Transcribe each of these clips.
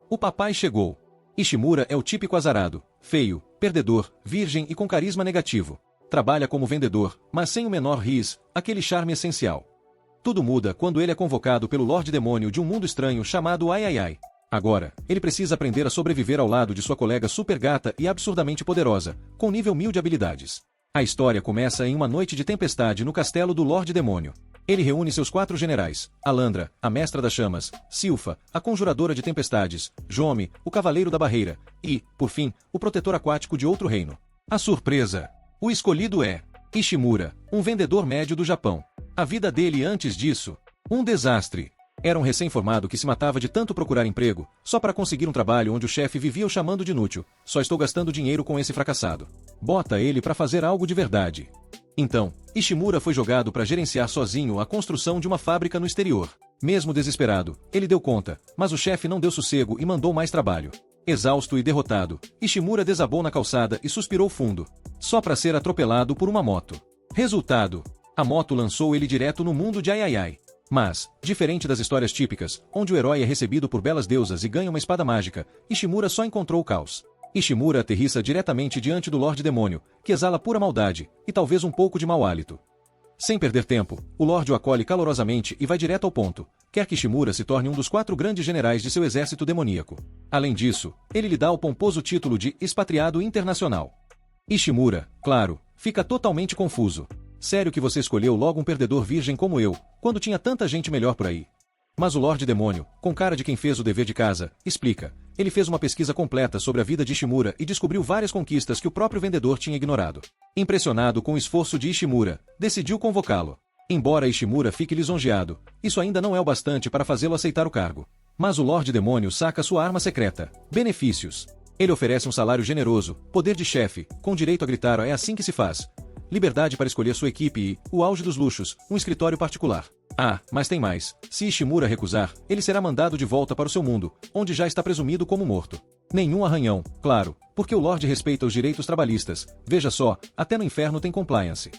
O papai chegou. Ishimura é o típico azarado, feio, perdedor, virgem e com carisma negativo. Trabalha como vendedor, mas sem o menor riz, aquele charme essencial. Tudo muda quando ele é convocado pelo Lorde Demônio de um mundo estranho chamado Ai Ai Ai. Agora, ele precisa aprender a sobreviver ao lado de sua colega super gata e absurdamente poderosa, com nível 1000 de habilidades. A história começa em uma noite de tempestade no castelo do Lorde Demônio. Ele reúne seus 4 generais, Alandra, a Mestra das Chamas, Silfa, a Conjuradora de Tempestades, Jome, o Cavaleiro da Barreira, e, por fim, o Protetor Aquático de outro reino. A surpresa! O escolhido é Ishimura, um vendedor médio do Japão. A vida dele antes disso, um desastre. Era um recém-formado que se matava de tanto procurar emprego, só para conseguir um trabalho onde o chefe vivia o chamando de inútil. Só estou gastando dinheiro com esse fracassado. Bota ele para fazer algo de verdade. Então, Ishimura foi jogado para gerenciar sozinho a construção de uma fábrica no exterior. Mesmo desesperado, ele deu conta, mas o chefe não deu sossego e mandou mais trabalho. Exausto e derrotado, Ishimura desabou na calçada e suspirou fundo, só para ser atropelado por uma moto. Resultado: a moto lançou ele direto no mundo de Ai Ai Ai. Mas, diferente das histórias típicas, onde o herói é recebido por belas deusas e ganha uma espada mágica, Ishimura só encontrou o caos. Ishimura aterrissa diretamente diante do Lorde Demônio, que exala pura maldade, e talvez um pouco de mau hálito. Sem perder tempo, o Lorde o acolhe calorosamente e vai direto ao ponto. Quer que Ishimura se torne um dos 4 grandes generais de seu exército demoníaco. Além disso, ele lhe dá o pomposo título de expatriado internacional. Ishimura, claro, fica totalmente confuso. Sério que você escolheu logo um perdedor virgem como eu, quando tinha tanta gente melhor por aí? Mas o Lorde Demônio, com cara de quem fez o dever de casa, explica. Ele fez uma pesquisa completa sobre a vida de Ishimura e descobriu várias conquistas que o próprio vendedor tinha ignorado. Impressionado com o esforço de Ishimura, decidiu convocá-lo. Embora Ishimura fique lisonjeado, isso ainda não é o bastante para fazê-lo aceitar o cargo. Mas o Lorde Demônio saca sua arma secreta: benefícios. Ele oferece um salário generoso, poder de chefe, com direito a gritar "é assim que se faz", liberdade para escolher sua equipe e, o auge dos luxos, um escritório particular. Ah, mas tem mais. Se Ishimura recusar, ele será mandado de volta para o seu mundo, onde já está presumido como morto. Nenhum arranhão, claro, porque o Lorde respeita os direitos trabalhistas. Veja só, até no inferno tem compliance.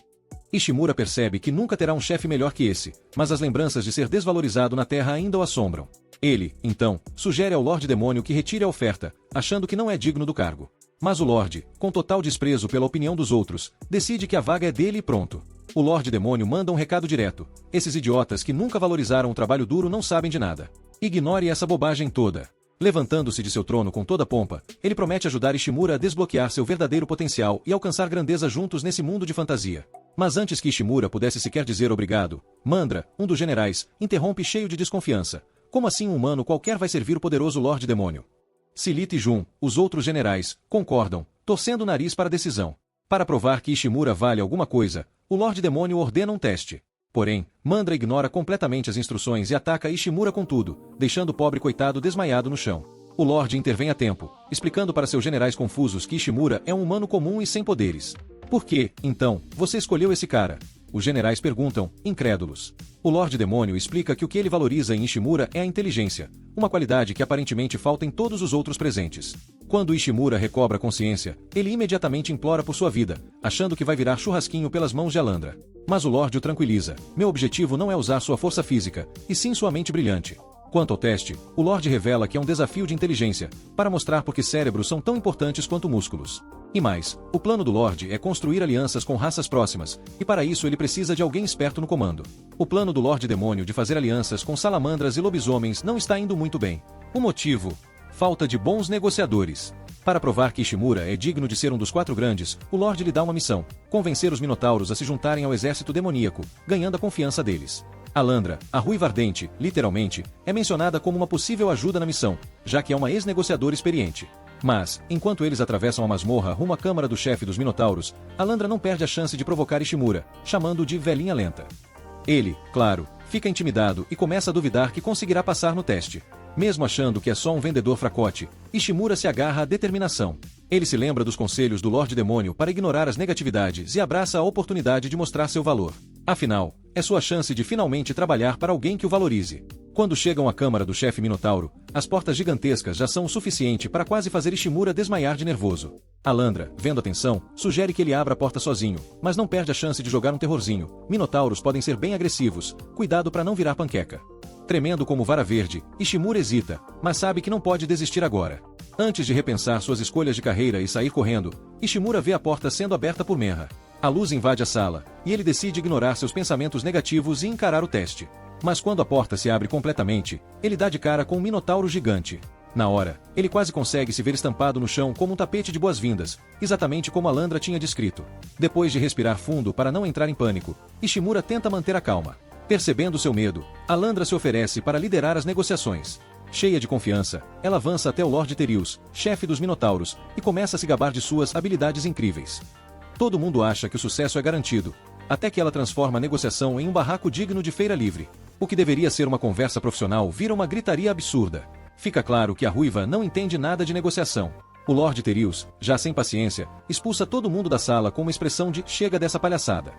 Ishimura percebe que nunca terá um chefe melhor que esse, mas as lembranças de ser desvalorizado na Terra ainda o assombram. Ele, então, sugere ao Lorde Demônio que retire a oferta, achando que não é digno do cargo. Mas o Lorde, com total desprezo pela opinião dos outros, decide que a vaga é dele e pronto. O Lorde Demônio manda um recado direto: esses idiotas que nunca valorizaram o trabalho duro não sabem de nada. Ignore essa bobagem toda. Levantando-se de seu trono com toda pompa, ele promete ajudar Ishimura a desbloquear seu verdadeiro potencial e alcançar grandeza juntos nesse mundo de fantasia. Mas antes que Ishimura pudesse sequer dizer obrigado, Mandra, um dos generais, interrompe cheio de desconfiança. Como assim um humano qualquer vai servir o poderoso Lorde Demônio? Silita e Jun, os outros generais, concordam, torcendo o nariz para a decisão. Para provar que Ishimura vale alguma coisa, o Lorde Demônio ordena um teste. Porém, Mandra ignora completamente as instruções e ataca Ishimura com tudo, deixando o pobre coitado desmaiado no chão. O Lorde intervém a tempo, explicando para seus generais confusos que Ishimura é um humano comum e sem poderes. Por que, então, você escolheu esse cara? Os generais perguntam, incrédulos. O Lorde Demônio explica que o que ele valoriza em Ishimura é a inteligência, uma qualidade que aparentemente falta em todos os outros presentes. Quando Ishimura recobra consciência, ele imediatamente implora por sua vida, achando que vai virar churrasquinho pelas mãos de Alandra. Mas o Lorde o tranquiliza: meu objetivo não é usar sua força física, e sim sua mente brilhante. Quanto ao teste, o Lorde revela que é um desafio de inteligência, para mostrar por que cérebros são tão importantes quanto músculos. E mais, o plano do Lorde é construir alianças com raças próximas, e para isso ele precisa de alguém esperto no comando. O plano do Lorde Demônio de fazer alianças com salamandras e lobisomens não está indo muito bem. O motivo? Falta de bons negociadores. Para provar que Ishimura é digno de ser um dos 4 grandes, o Lorde lhe dá uma missão: convencer os Minotauros a se juntarem ao exército demoníaco, ganhando a confiança deles. Alandra, a Ruiva Ardente, literalmente, é mencionada como uma possível ajuda na missão, já que é uma ex-negociadora experiente. Mas, enquanto eles atravessam a masmorra rumo à câmara do chefe dos Minotauros, Alandra não perde a chance de provocar Ishimura, chamando-o de velhinha lenta. Ele, claro, fica intimidado e começa a duvidar que conseguirá passar no teste. Mesmo achando que é só um vendedor fracote, Ishimura se agarra à determinação. Ele se lembra dos conselhos do Lorde Demônio para ignorar as negatividades e abraça a oportunidade de mostrar seu valor. Afinal, é sua chance de finalmente trabalhar para alguém que o valorize. Quando chegam à câmara do chefe Minotauro, as portas gigantescas já são o suficiente para quase fazer Ishimura desmaiar de nervoso. Alandra, vendo a tensão, sugere que ele abra a porta sozinho, mas não perde a chance de jogar um terrorzinho. Minotauros podem ser bem agressivos, cuidado para não virar panqueca. Tremendo como vara verde, Ishimura hesita, mas sabe que não pode desistir agora. Antes de repensar suas escolhas de carreira e sair correndo, Ishimura vê a porta sendo aberta por Menra. A luz invade a sala, e ele decide ignorar seus pensamentos negativos e encarar o teste. Mas quando a porta se abre completamente, ele dá de cara com um minotauro gigante. Na hora, ele quase consegue se ver estampado no chão como um tapete de boas-vindas, exatamente como Alandra tinha descrito. Depois de respirar fundo para não entrar em pânico, Ishimura tenta manter a calma. Percebendo seu medo, Alandra se oferece para liderar as negociações. Cheia de confiança, ela avança até o Lord Terius, chefe dos Minotauros, e começa a se gabar de suas habilidades incríveis. Todo mundo acha que o sucesso é garantido, até que ela transforma a negociação em um barraco digno de feira livre. O que deveria ser uma conversa profissional vira uma gritaria absurda. Fica claro que a ruiva não entende nada de negociação. O Lord Terius, já sem paciência, expulsa todo mundo da sala com uma expressão de "chega dessa palhaçada".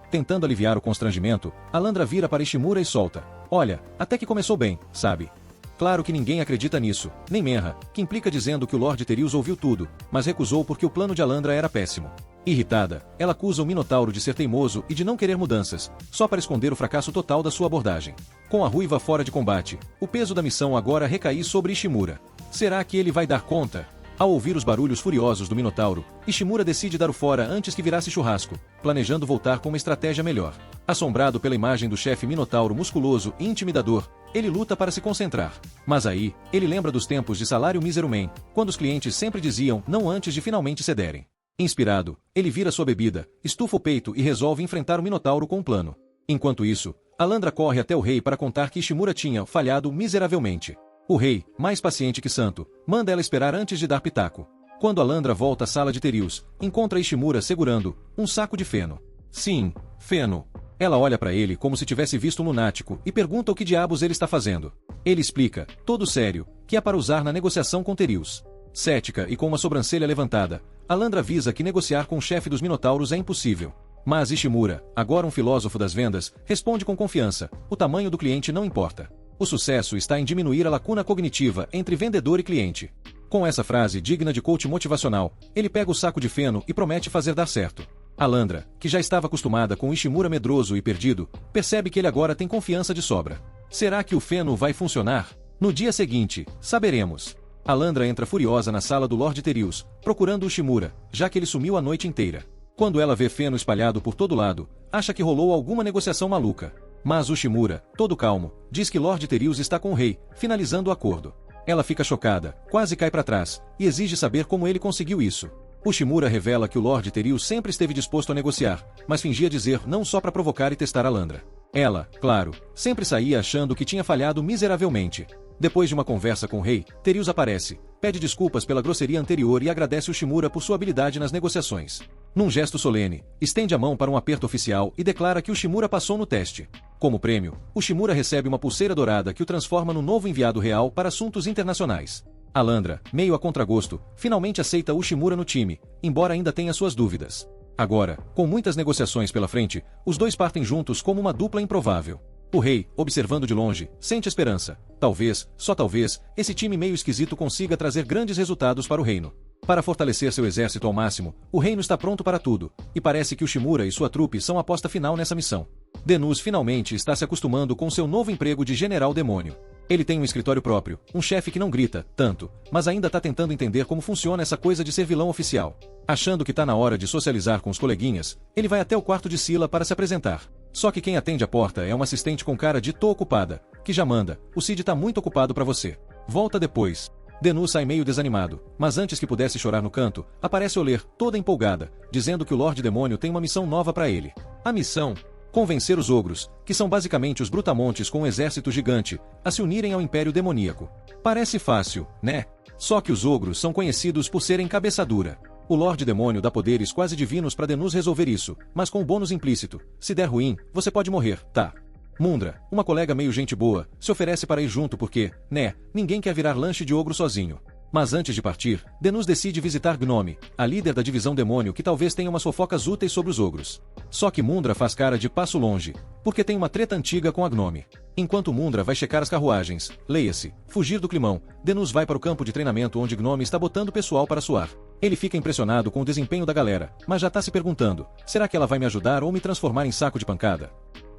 Tentando aliviar o constrangimento, Alandra vira para Ishimura e solta: "Olha, até que começou bem, sabe?" Claro que ninguém acredita nisso, nem Menra, que implica dizendo que o Lord Terius ouviu tudo, mas recusou porque o plano de Alandra era péssimo. Irritada, ela acusa o Minotauro de ser teimoso e de não querer mudanças, só para esconder o fracasso total da sua abordagem. Com a ruiva fora de combate, o peso da missão agora recai sobre Ishimura. Será que ele vai dar conta? Ao ouvir os barulhos furiosos do Minotauro, Ishimura decide dar o fora antes que virasse churrasco, planejando voltar com uma estratégia melhor. Assombrado pela imagem do chefe Minotauro musculoso e intimidador, ele luta para se concentrar. Mas aí, ele lembra dos tempos de salário mísero man, quando os clientes sempre diziam não antes de finalmente cederem. Inspirado, ele vira sua bebida, estufa o peito e resolve enfrentar o Minotauro com um plano. Enquanto isso, Alandra corre até o rei para contar que Ishimura tinha falhado miseravelmente. O rei, mais paciente que santo, manda ela esperar antes de dar pitaco. Quando Alandra volta à sala de Terius, encontra Ishimura segurando um saco de feno. Sim, feno. Ela olha para ele como se tivesse visto um lunático e pergunta o que diabos ele está fazendo. Ele explica, todo sério, que é para usar na negociação com Terius. Cética e com uma sobrancelha levantada, Alandra avisa que negociar com o chefe dos Minotauros é impossível. Mas Ishimura, agora um filósofo das vendas, responde com confiança: o tamanho do cliente não importa. O sucesso está em diminuir a lacuna cognitiva entre vendedor e cliente. Com essa frase digna de coach motivacional, ele pega o saco de feno e promete fazer dar certo. Alandra, que já estava acostumada com Ishimura medroso e perdido, percebe que ele agora tem confiança de sobra. Será que o feno vai funcionar? No dia seguinte, saberemos. Alandra entra furiosa na sala do Lord Terius, procurando o Ishimura, já que ele sumiu a noite inteira. Quando ela vê feno espalhado por todo lado, acha que rolou alguma negociação maluca. Mas o Ishimura, todo calmo, diz que Lord Terius está com o rei, finalizando o acordo. Ela fica chocada, quase cai para trás, e exige saber como ele conseguiu isso. O Ishimura revela que o Lord Terius sempre esteve disposto a negociar, mas fingia dizer não só para provocar e testar Alandra. Ela, claro, sempre saía achando que tinha falhado miseravelmente. Depois de uma conversa com o rei, Terius aparece, pede desculpas pela grosseria anterior e agradece o Ishimura por sua habilidade nas negociações. Num gesto solene, estende a mão para um aperto oficial e declara que o Ishimura passou no teste. Como prêmio, o Ishimura recebe uma pulseira dourada que o transforma no novo enviado real para assuntos internacionais. Alandra, meio a contragosto, finalmente aceita o Ishimura no time, embora ainda tenha suas dúvidas. Agora, com muitas negociações pela frente, os dois partem juntos como uma dupla improvável. O rei, observando de longe, sente esperança. Talvez, só talvez, esse time meio esquisito consiga trazer grandes resultados para o reino. Para fortalecer seu exército ao máximo, o reino está pronto para tudo, e parece que o Ishimura e sua trupe são a aposta final nessa missão. Denus finalmente está se acostumando com seu novo emprego de general demônio. Ele tem um escritório próprio, um chefe que não grita tanto, mas ainda está tentando entender como funciona essa coisa de ser vilão oficial. Achando que está na hora de socializar com os coleguinhas, ele vai até o quarto de Scylla para se apresentar. Só que quem atende a porta é uma assistente com cara de "tô ocupada", que já manda: "O Cid tá muito ocupado para você. Volta depois." Denus sai meio desanimado, mas antes que pudesse chorar no canto, aparece Oler, toda empolgada, dizendo que o Lorde Demônio tem uma missão nova para ele. A missão? Convencer os ogros, que são basicamente os brutamontes com um exército gigante, a se unirem ao Império Demoníaco. Parece fácil, né? Só que os ogros são conhecidos por serem cabeça dura. O Lorde Demônio dá poderes quase divinos para Denus resolver isso, mas com um bônus implícito: se der ruim, você pode morrer, tá? Mundra, uma colega meio gente boa, se oferece para ir junto porque, né, ninguém quer virar lanche de ogro sozinho. Mas antes de partir, Denus decide visitar Gnome, a líder da divisão demônio que talvez tenha umas fofocas úteis sobre os ogros. Só que Mundra faz cara de passo longe, porque tem uma treta antiga com a Gnome. Enquanto Mundra vai checar as carruagens, leia-se, fugir do climão, Denus vai para o campo de treinamento onde Gnome está botando o pessoal para suar. Ele fica impressionado com o desempenho da galera, mas já tá se perguntando, será que ela vai me ajudar ou me transformar em saco de pancada?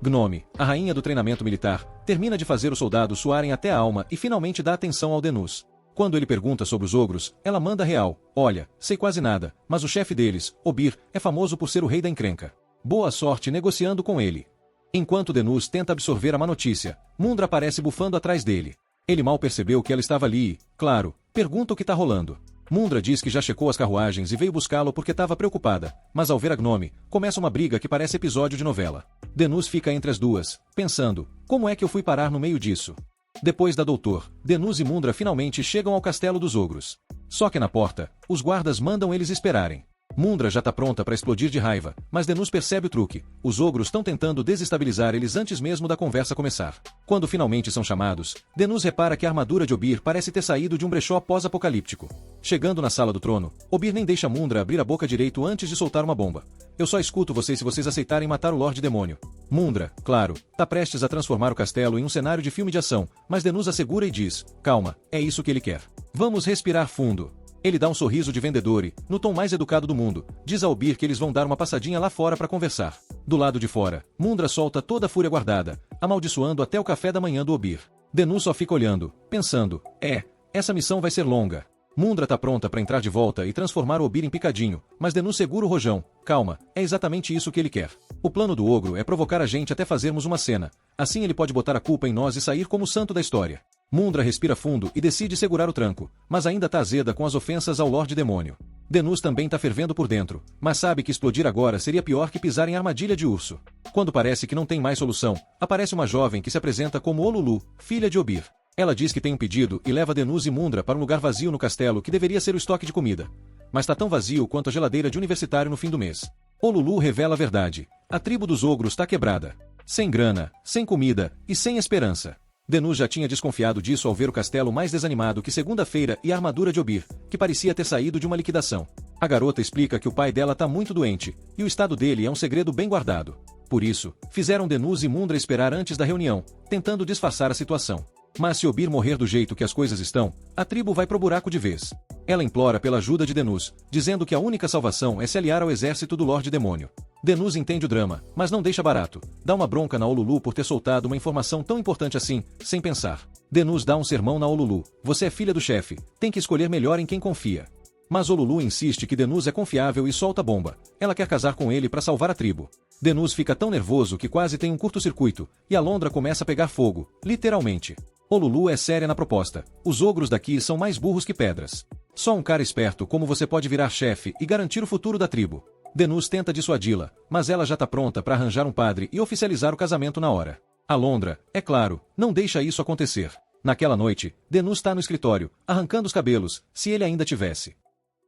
Gnome, a rainha do treinamento militar, termina de fazer os soldados suarem até a alma e finalmente dá atenção ao Denus. Quando ele pergunta sobre os ogros, ela manda real, olha, sei quase nada, mas o chefe deles, Obir, é famoso por ser o rei da encrenca. Boa sorte negociando com ele. Enquanto Denus tenta absorver a má notícia, Mundra aparece bufando atrás dele. Ele mal percebeu que ela estava ali e, claro, pergunta o que tá rolando. Mundra diz que já checou as carruagens e veio buscá-lo porque estava preocupada, mas ao ver a Gnome, começa uma briga que parece episódio de novela. Denus fica entre as duas, pensando, como é que eu fui parar no meio disso? Depois da Doutor, Denus e Mundra finalmente chegam ao castelo dos ogros. Só que na porta, os guardas mandam eles esperarem. Mundra já tá pronta para explodir de raiva, mas Denus percebe o truque. Os ogros estão tentando desestabilizar eles antes mesmo da conversa começar. Quando finalmente são chamados, Denus repara que a armadura de Obir parece ter saído de um brechó pós-apocalíptico. Chegando na sala do trono, Obir nem deixa Mundra abrir a boca direito antes de soltar uma bomba. Eu só escuto vocês se vocês aceitarem matar o Lorde Demônio. Mundra, claro, tá prestes a transformar o castelo em um cenário de filme de ação, mas Denus assegura e diz, calma, é isso que ele quer. Vamos respirar fundo. Ele dá um sorriso de vendedor e, no tom mais educado do mundo, diz a Obir que eles vão dar uma passadinha lá fora para conversar. Do lado de fora, Mundra solta toda a fúria guardada, amaldiçoando até o café da manhã do Obir. Denus só fica olhando, pensando, essa missão vai ser longa. Mundra tá pronta para entrar de volta e transformar o Obir em picadinho, mas Denus segura o rojão. Calma, é exatamente isso que ele quer. O plano do ogro é provocar a gente até fazermos uma cena. Assim ele pode botar a culpa em nós e sair como o santo da história. Mundra respira fundo e decide segurar o tranco, mas ainda tá azeda com as ofensas ao Lorde Demônio. Denus também tá fervendo por dentro, mas sabe que explodir agora seria pior que pisar em armadilha de urso. Quando parece que não tem mais solução, aparece uma jovem que se apresenta como Olulu, filha de Obir. Ela diz que tem um pedido e leva Denus e Mundra para um lugar vazio no castelo que deveria ser o estoque de comida. Mas tá tão vazio quanto a geladeira de universitário no fim do mês. Olulu revela a verdade. A tribo dos ogros tá quebrada. Sem grana, sem comida e sem esperança. Denus já tinha desconfiado disso ao ver o castelo mais desanimado que segunda-feira e a armadura de Obir, que parecia ter saído de uma liquidação. A garota explica que o pai dela tá muito doente, e o estado dele é um segredo bem guardado. Por isso, fizeram Denus e Mundra esperar antes da reunião, tentando disfarçar a situação. Mas se Obir morrer do jeito que as coisas estão, a tribo vai pro buraco de vez. Ela implora pela ajuda de Denus, dizendo que a única salvação é se aliar ao exército do Lorde Demônio. Denus entende o drama, mas não deixa barato. Dá uma bronca na Olulu por ter soltado uma informação tão importante assim, sem pensar. Denus dá um sermão na Olulu. Você é filha do chefe, tem que escolher melhor em quem confia. Mas Olulu insiste que Denus é confiável e solta a bomba. Ela quer casar com ele para salvar a tribo. Denus fica tão nervoso que quase tem um curto-circuito, e a Londra começa a pegar fogo, literalmente. Olulu é séria na proposta. Os ogros daqui são mais burros que pedras. Só um cara esperto como você pode virar chefe e garantir o futuro da tribo. Denus tenta dissuadi-la, mas ela já tá pronta para arranjar um padre e oficializar o casamento na hora. A Londra, é claro, não deixa isso acontecer. Naquela noite, Denus tá no escritório, arrancando os cabelos, se ele ainda tivesse.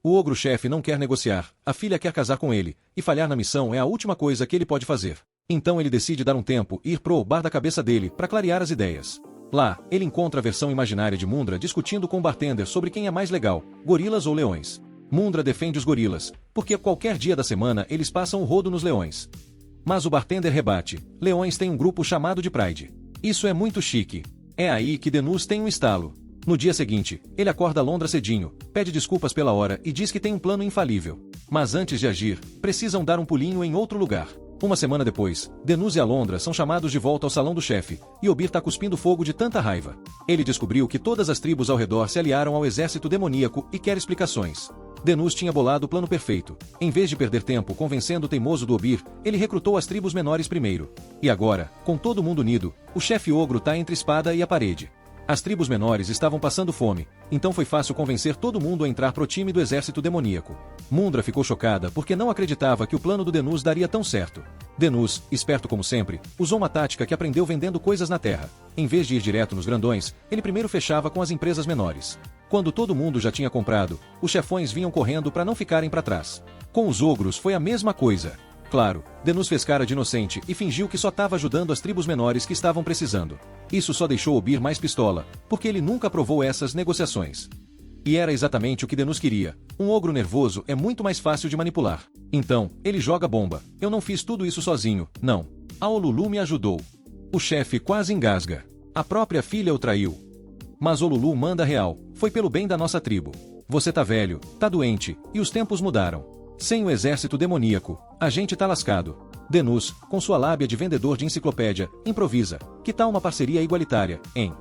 O ogro-chefe não quer negociar, a filha quer casar com ele, e falhar na missão é a última coisa que ele pode fazer. Então ele decide dar um tempo e ir pro bar da cabeça dele para clarear as ideias. Lá, ele encontra a versão imaginária de Mundra discutindo com o bartender sobre quem é mais legal, gorilas ou leões. Mundra defende os gorilas, porque qualquer dia da semana eles passam o rodo nos leões. Mas o bartender rebate, leões têm um grupo chamado de Pride. Isso é muito chique. É aí que Denus tem um estalo. No dia seguinte, ele acorda Londra cedinho, pede desculpas pela hora e diz que tem um plano infalível. Mas antes de agir, precisam dar um pulinho em outro lugar. Uma semana depois, Denus e Alondra são chamados de volta ao salão do chefe, e Obir tá cuspindo fogo de tanta raiva. Ele descobriu que todas as tribos ao redor se aliaram ao exército demoníaco e quer explicações. Denus tinha bolado o plano perfeito. Em vez de perder tempo convencendo o teimoso do Obir, ele recrutou as tribos menores primeiro. E agora, com todo mundo unido, o chefe ogro tá entre a espada e a parede. As tribos menores estavam passando fome, então foi fácil convencer todo mundo a entrar pro time do exército demoníaco. Mundra ficou chocada porque não acreditava que o plano do Denus daria tão certo. Denus, esperto como sempre, usou uma tática que aprendeu vendendo coisas na terra. Em vez de ir direto nos grandões, ele primeiro fechava com as empresas menores. Quando todo mundo já tinha comprado, os chefões vinham correndo para não ficarem para trás. Com os ogros foi a mesma coisa. Claro, Denus fez cara de inocente e fingiu que só estava ajudando as tribos menores que estavam precisando. Isso só deixou Obir mais pistola, porque ele nunca aprovou essas negociações. E era exatamente o que Denus queria. Um ogro nervoso é muito mais fácil de manipular. Então, ele joga bomba. Eu não fiz tudo isso sozinho, não. A Olulu me ajudou. O chefe quase engasga. A própria filha o traiu. Mas Olulu manda real. Foi pelo bem da nossa tribo. Você tá velho, tá doente, e os tempos mudaram. Sem o exército demoníaco, a gente tá lascado. Denus, com sua lábia de vendedor de enciclopédia, improvisa. Que tal uma parceria igualitária, hein?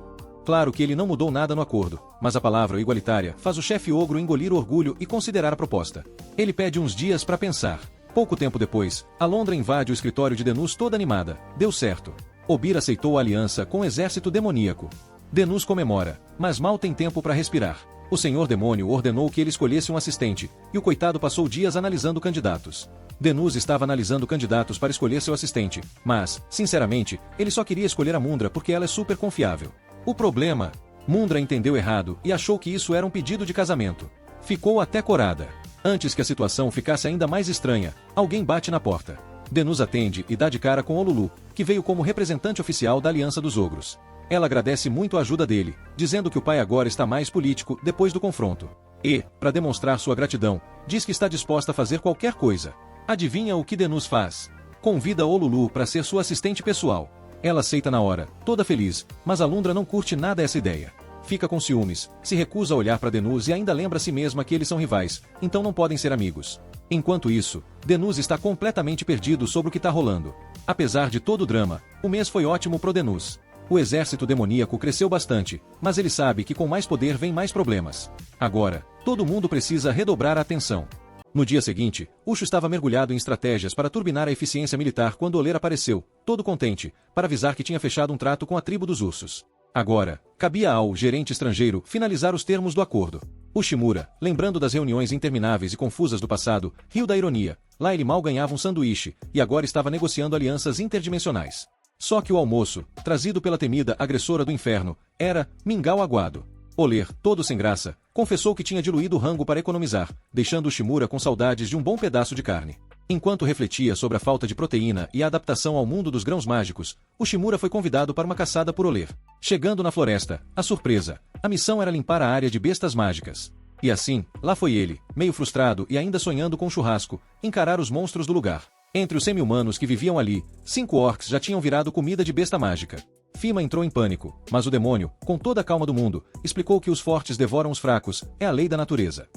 Claro que ele não mudou nada no acordo, mas a palavra igualitária faz o chefe ogro engolir o orgulho e considerar a proposta. Ele pede uns dias para pensar. Pouco tempo depois, Alondra invade o escritório de Denus toda animada. Deu certo. Obir aceitou a aliança com o exército demoníaco. Denus comemora, mas mal tem tempo para respirar. O senhor demônio ordenou que ele escolhesse um assistente, e o coitado passou dias analisando candidatos. Denus estava analisando candidatos para escolher seu assistente, mas, sinceramente, ele só queria escolher a Mundra porque ela é super confiável. O problema? Mundra entendeu errado e achou que isso era um pedido de casamento. Ficou até corada. Antes que a situação ficasse ainda mais estranha, alguém bate na porta. Denus atende e dá de cara com Olulu, que veio como representante oficial da Aliança dos Ogros. Ela agradece muito a ajuda dele, dizendo que o pai agora está mais político depois do confronto. E, para demonstrar sua gratidão, diz que está disposta a fazer qualquer coisa. Adivinha o que Denus faz? Convida Olulu para ser sua assistente pessoal. Ela aceita na hora, toda feliz, mas Alundra não curte nada essa ideia. Fica com ciúmes, se recusa a olhar para Denus e ainda lembra a si mesma que eles são rivais, então não podem ser amigos. Enquanto isso, Denus está completamente perdido sobre o que está rolando. Apesar de todo o drama, o mês foi ótimo pro Denus. O exército demoníaco cresceu bastante, mas ele sabe que com mais poder vem mais problemas. Agora, todo mundo precisa redobrar a atenção. No dia seguinte, Uxo estava mergulhado em estratégias para turbinar a eficiência militar quando Oler apareceu, todo contente, para avisar que tinha fechado um trato com a tribo dos ursos. Agora, cabia ao gerente estrangeiro finalizar os termos do acordo. Ushimura, lembrando das reuniões intermináveis e confusas do passado, riu da ironia. Lá ele mal ganhava um sanduíche, e agora estava negociando alianças interdimensionais. Só que o almoço, trazido pela temida agressora do inferno, era mingau aguado. Oler, todo sem graça, confessou que tinha diluído o rango para economizar, deixando Ushimura com saudades de um bom pedaço de carne. Enquanto refletia sobre a falta de proteína e a adaptação ao mundo dos grãos mágicos, Ushimura foi convidado para uma caçada por Oler. Chegando na floresta, a surpresa, a missão era limpar a área de bestas mágicas. E assim, lá foi ele, meio frustrado e ainda sonhando com um churrasco, encarar os monstros do lugar. Entre os semi-humanos que viviam ali, 5 orcs já tinham virado comida de besta mágica. Fima entrou em pânico, mas o demônio, com toda a calma do mundo, explicou que os fortes devoram os fracos, é a lei da natureza.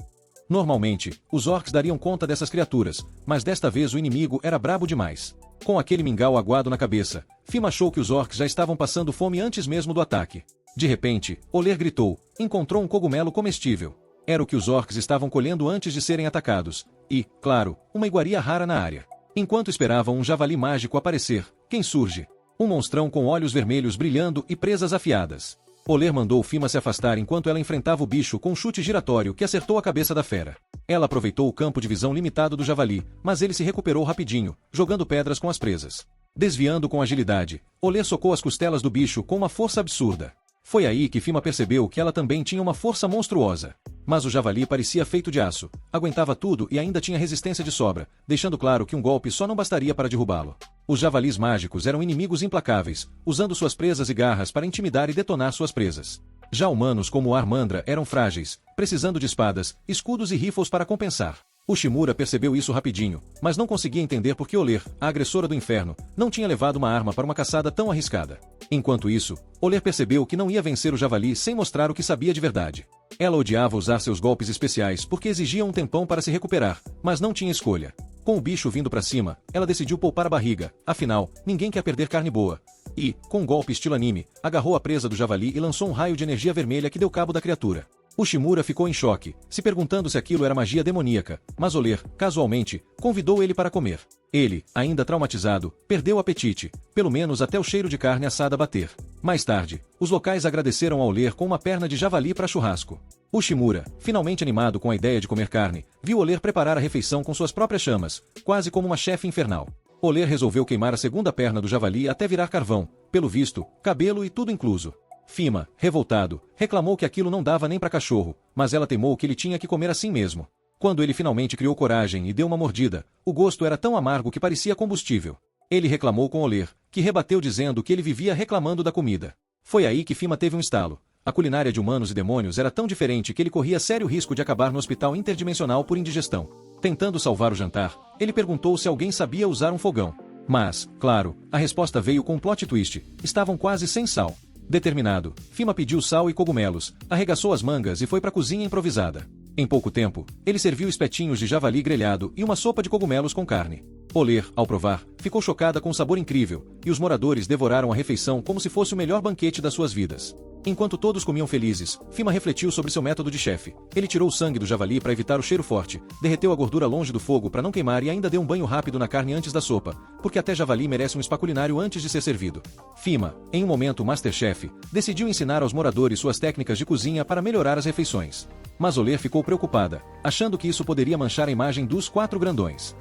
Normalmente, os orcs dariam conta dessas criaturas, mas desta vez o inimigo era brabo demais. Com aquele mingau aguado na cabeça, Fima achou que os orcs já estavam passando fome antes mesmo do ataque. De repente, Oler gritou, encontrou um cogumelo comestível. Era o que os orcs estavam colhendo antes de serem atacados, e, claro, uma iguaria rara na área. Enquanto esperavam um javali mágico aparecer, quem surge? Um monstrão com olhos vermelhos brilhando e presas afiadas. Oler mandou Fima se afastar enquanto ela enfrentava o bicho com um chute giratório que acertou a cabeça da fera. Ela aproveitou o campo de visão limitado do javali, mas ele se recuperou rapidinho, jogando pedras com as presas. Desviando com agilidade, Oler socou as costelas do bicho com uma força absurda. Foi aí que Fima percebeu que ela também tinha uma força monstruosa. Mas o javali parecia feito de aço, aguentava tudo e ainda tinha resistência de sobra, deixando claro que um golpe só não bastaria para derrubá-lo. Os javalis mágicos eram inimigos implacáveis, usando suas presas e garras para intimidar e detonar suas presas. Já humanos como o Armandra eram frágeis, precisando de espadas, escudos e rifles para compensar. Ushimura percebeu isso rapidinho, mas não conseguia entender por que Oler, a agressora do inferno, não tinha levado uma arma para uma caçada tão arriscada. Enquanto isso, Oler percebeu que não ia vencer o javali sem mostrar o que sabia de verdade. Ela odiava usar seus golpes especiais porque exigiam um tempão para se recuperar, mas não tinha escolha. Com o bicho vindo para cima, ela decidiu poupar a barriga, afinal, ninguém quer perder carne boa. E, com um golpe estilo anime, agarrou a presa do javali e lançou um raio de energia vermelha que deu cabo da criatura. Ushimura ficou em choque, se perguntando se aquilo era magia demoníaca, mas Oler, casualmente, convidou ele para comer. Ele, ainda traumatizado, perdeu o apetite, pelo menos até o cheiro de carne assada bater. Mais tarde, os locais agradeceram a Oler com uma perna de javali para churrasco. Ushimura, finalmente animado com a ideia de comer carne, viu Oler preparar a refeição com suas próprias chamas, quase como uma chefe infernal. Oler resolveu queimar a segunda perna do javali até virar carvão, pelo visto, cabelo e tudo incluso. Fima, revoltado, reclamou que aquilo não dava nem para cachorro, mas ela teimou que ele tinha que comer assim mesmo. Quando ele finalmente criou coragem e deu uma mordida, o gosto era tão amargo que parecia combustível. Ele reclamou com Oler, que rebateu dizendo que ele vivia reclamando da comida. Foi aí que Fima teve um estalo. A culinária de humanos e demônios era tão diferente que ele corria sério risco de acabar no hospital interdimensional por indigestão. Tentando salvar o jantar, ele perguntou se alguém sabia usar um fogão. Mas, claro, a resposta veio com um plot twist: estavam quase sem sal. Determinado, Fima pediu sal e cogumelos, arregaçou as mangas e foi para a cozinha improvisada. Em pouco tempo, ele serviu espetinhos de javali grelhado e uma sopa de cogumelos com carne. Oler, ao provar, ficou chocada com o sabor incrível, e os moradores devoraram a refeição como se fosse o melhor banquete das suas vidas. Enquanto todos comiam felizes, Fima refletiu sobre seu método de chefe. Ele tirou o sangue do javali para evitar o cheiro forte, derreteu a gordura longe do fogo para não queimar e ainda deu um banho rápido na carne antes da sopa, porque até javali merece um spa culinário antes de ser servido. Fima, em um momento Masterchef, decidiu ensinar aos moradores suas técnicas de cozinha para melhorar as refeições. Mas Oler ficou preocupada, achando que isso poderia manchar a imagem dos 4 grandões.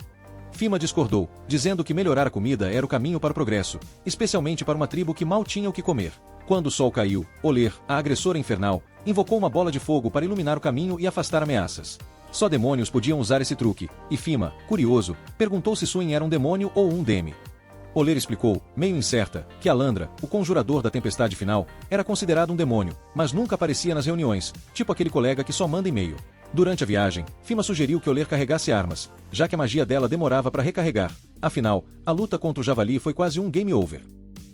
Fima discordou, dizendo que melhorar a comida era o caminho para o progresso, especialmente para uma tribo que mal tinha o que comer. Quando o sol caiu, Oler, a agressora infernal, invocou uma bola de fogo para iluminar o caminho e afastar ameaças. Só demônios podiam usar esse truque, e Fima, curioso, perguntou se Suin era um demônio ou um demi. Oler explicou, meio incerta, que Alandra, o conjurador da tempestade final, era considerado um demônio, mas nunca aparecia nas reuniões, tipo aquele colega que só manda e-mail. Durante a viagem, Fima sugeriu que Oler carregasse armas, já que a magia dela demorava para recarregar. Afinal, a luta contra o javali foi quase um game over.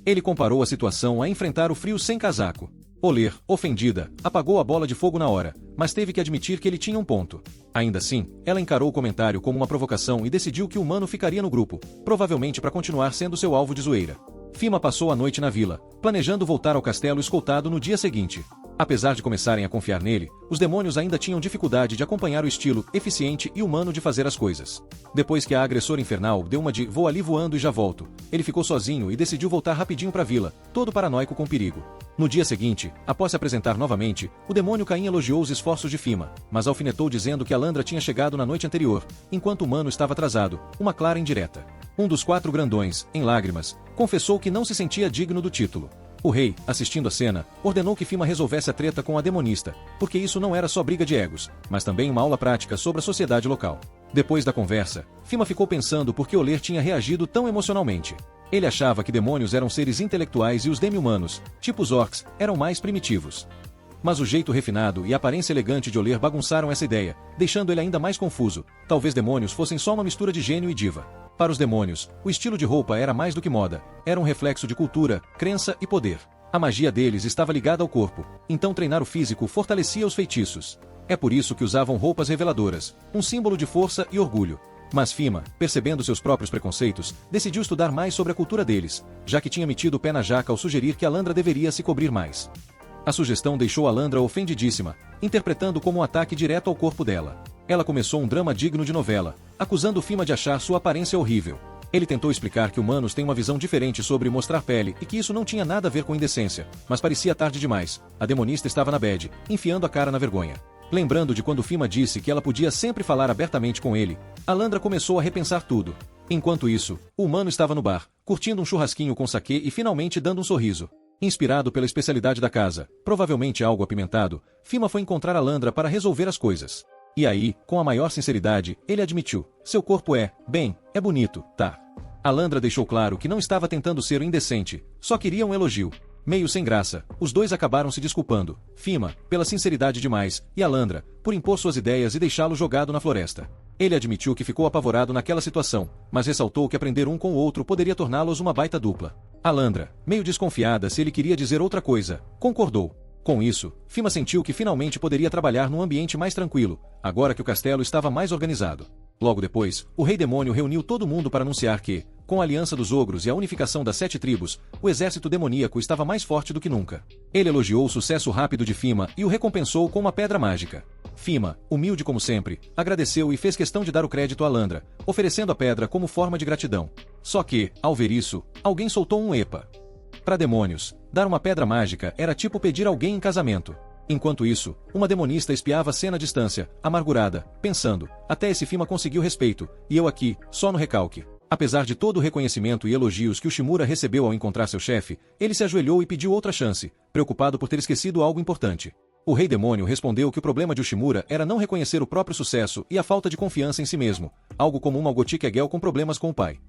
Ele comparou a situação a enfrentar o frio sem casaco. Oler, ofendida, apagou a bola de fogo na hora, mas teve que admitir que ele tinha um ponto. Ainda assim, ela encarou o comentário como uma provocação e decidiu que o humano ficaria no grupo, provavelmente para continuar sendo seu alvo de zoeira. Fima passou a noite na vila, planejando voltar ao castelo escoltado no dia seguinte. Apesar de começarem a confiar nele, os demônios ainda tinham dificuldade de acompanhar o estilo eficiente e humano de fazer as coisas. Depois que a agressora infernal deu uma de "vou ali voando e já volto", ele ficou sozinho e decidiu voltar rapidinho para a vila, todo paranoico com perigo. No dia seguinte, após se apresentar novamente, o demônio Caim elogiou os esforços de Fima, mas alfinetou dizendo que Alandra tinha chegado na noite anterior, enquanto o humano estava atrasado, uma clara indireta. Um dos 4 grandões, em lágrimas, confessou que não se sentia digno do título. O rei, assistindo a cena, ordenou que Fima resolvesse a treta com a demonista, porque isso não era só briga de egos, mas também uma aula prática sobre a sociedade local. Depois da conversa, Fima ficou pensando por que Oler tinha reagido tão emocionalmente. Ele achava que demônios eram seres intelectuais e os demi-humanos, tipo os orcs, eram mais primitivos. Mas o jeito refinado e a aparência elegante de Oler bagunçaram essa ideia, deixando ele ainda mais confuso. Talvez demônios fossem só uma mistura de gênio e diva. Para os demônios, o estilo de roupa era mais do que moda, era um reflexo de cultura, crença e poder. A magia deles estava ligada ao corpo, então treinar o físico fortalecia os feitiços. É por isso que usavam roupas reveladoras, um símbolo de força e orgulho. Mas Fima, percebendo seus próprios preconceitos, decidiu estudar mais sobre a cultura deles, já que tinha metido o pé na jaca ao sugerir que Alandra deveria se cobrir mais. A sugestão deixou Alandra ofendidíssima, interpretando como um ataque direto ao corpo dela. Ela começou um drama digno de novela, acusando Fima de achar sua aparência horrível. Ele tentou explicar que humanos têm uma visão diferente sobre mostrar pele e que isso não tinha nada a ver com indecência, mas parecia tarde demais. A demonista estava na bad, enfiando a cara na vergonha. Lembrando de quando Fima disse que ela podia sempre falar abertamente com ele, Alandra começou a repensar tudo. Enquanto isso, o humano estava no bar, curtindo um churrasquinho com saquê e finalmente dando um sorriso. Inspirado pela especialidade da casa, provavelmente algo apimentado, Fima foi encontrar Alandra para resolver as coisas. E aí, com a maior sinceridade, ele admitiu: seu corpo é bonito, tá? Alandra deixou claro que não estava tentando ser indecente, só queria um elogio. Meio sem graça, os dois acabaram se desculpando, Fima, pela sinceridade demais, e Alandra, por impor suas ideias e deixá-lo jogado na floresta. Ele admitiu que ficou apavorado naquela situação, mas ressaltou que aprender um com o outro poderia torná-los uma baita dupla. Alandra, meio desconfiada se ele queria dizer outra coisa, concordou. Com isso, Fima sentiu que finalmente poderia trabalhar num ambiente mais tranquilo, agora que o castelo estava mais organizado. Logo depois, o Rei Demônio reuniu todo mundo para anunciar que, com a aliança dos ogros e a unificação das 7 tribos, o exército demoníaco estava mais forte do que nunca. Ele elogiou o sucesso rápido de Fima e o recompensou com uma pedra mágica. Fima, humilde como sempre, agradeceu e fez questão de dar o crédito a Alandra, oferecendo a pedra como forma de gratidão. Só que, ao ver isso, alguém soltou um epa. Para demônios, dar uma pedra mágica era tipo pedir alguém em casamento. Enquanto isso, uma demonista espiava a cena à distância, amargurada, pensando: até esse Fima conseguiu respeito, e eu aqui, só no recalque. Apesar de todo o reconhecimento e elogios que o Shimura recebeu ao encontrar seu chefe, ele se ajoelhou e pediu outra chance, preocupado por ter esquecido algo importante. O Rei Demônio respondeu que o problema de Ushimura era não reconhecer o próprio sucesso e a falta de confiança em si mesmo, algo comum ao Gothic Egel com problemas com o pai.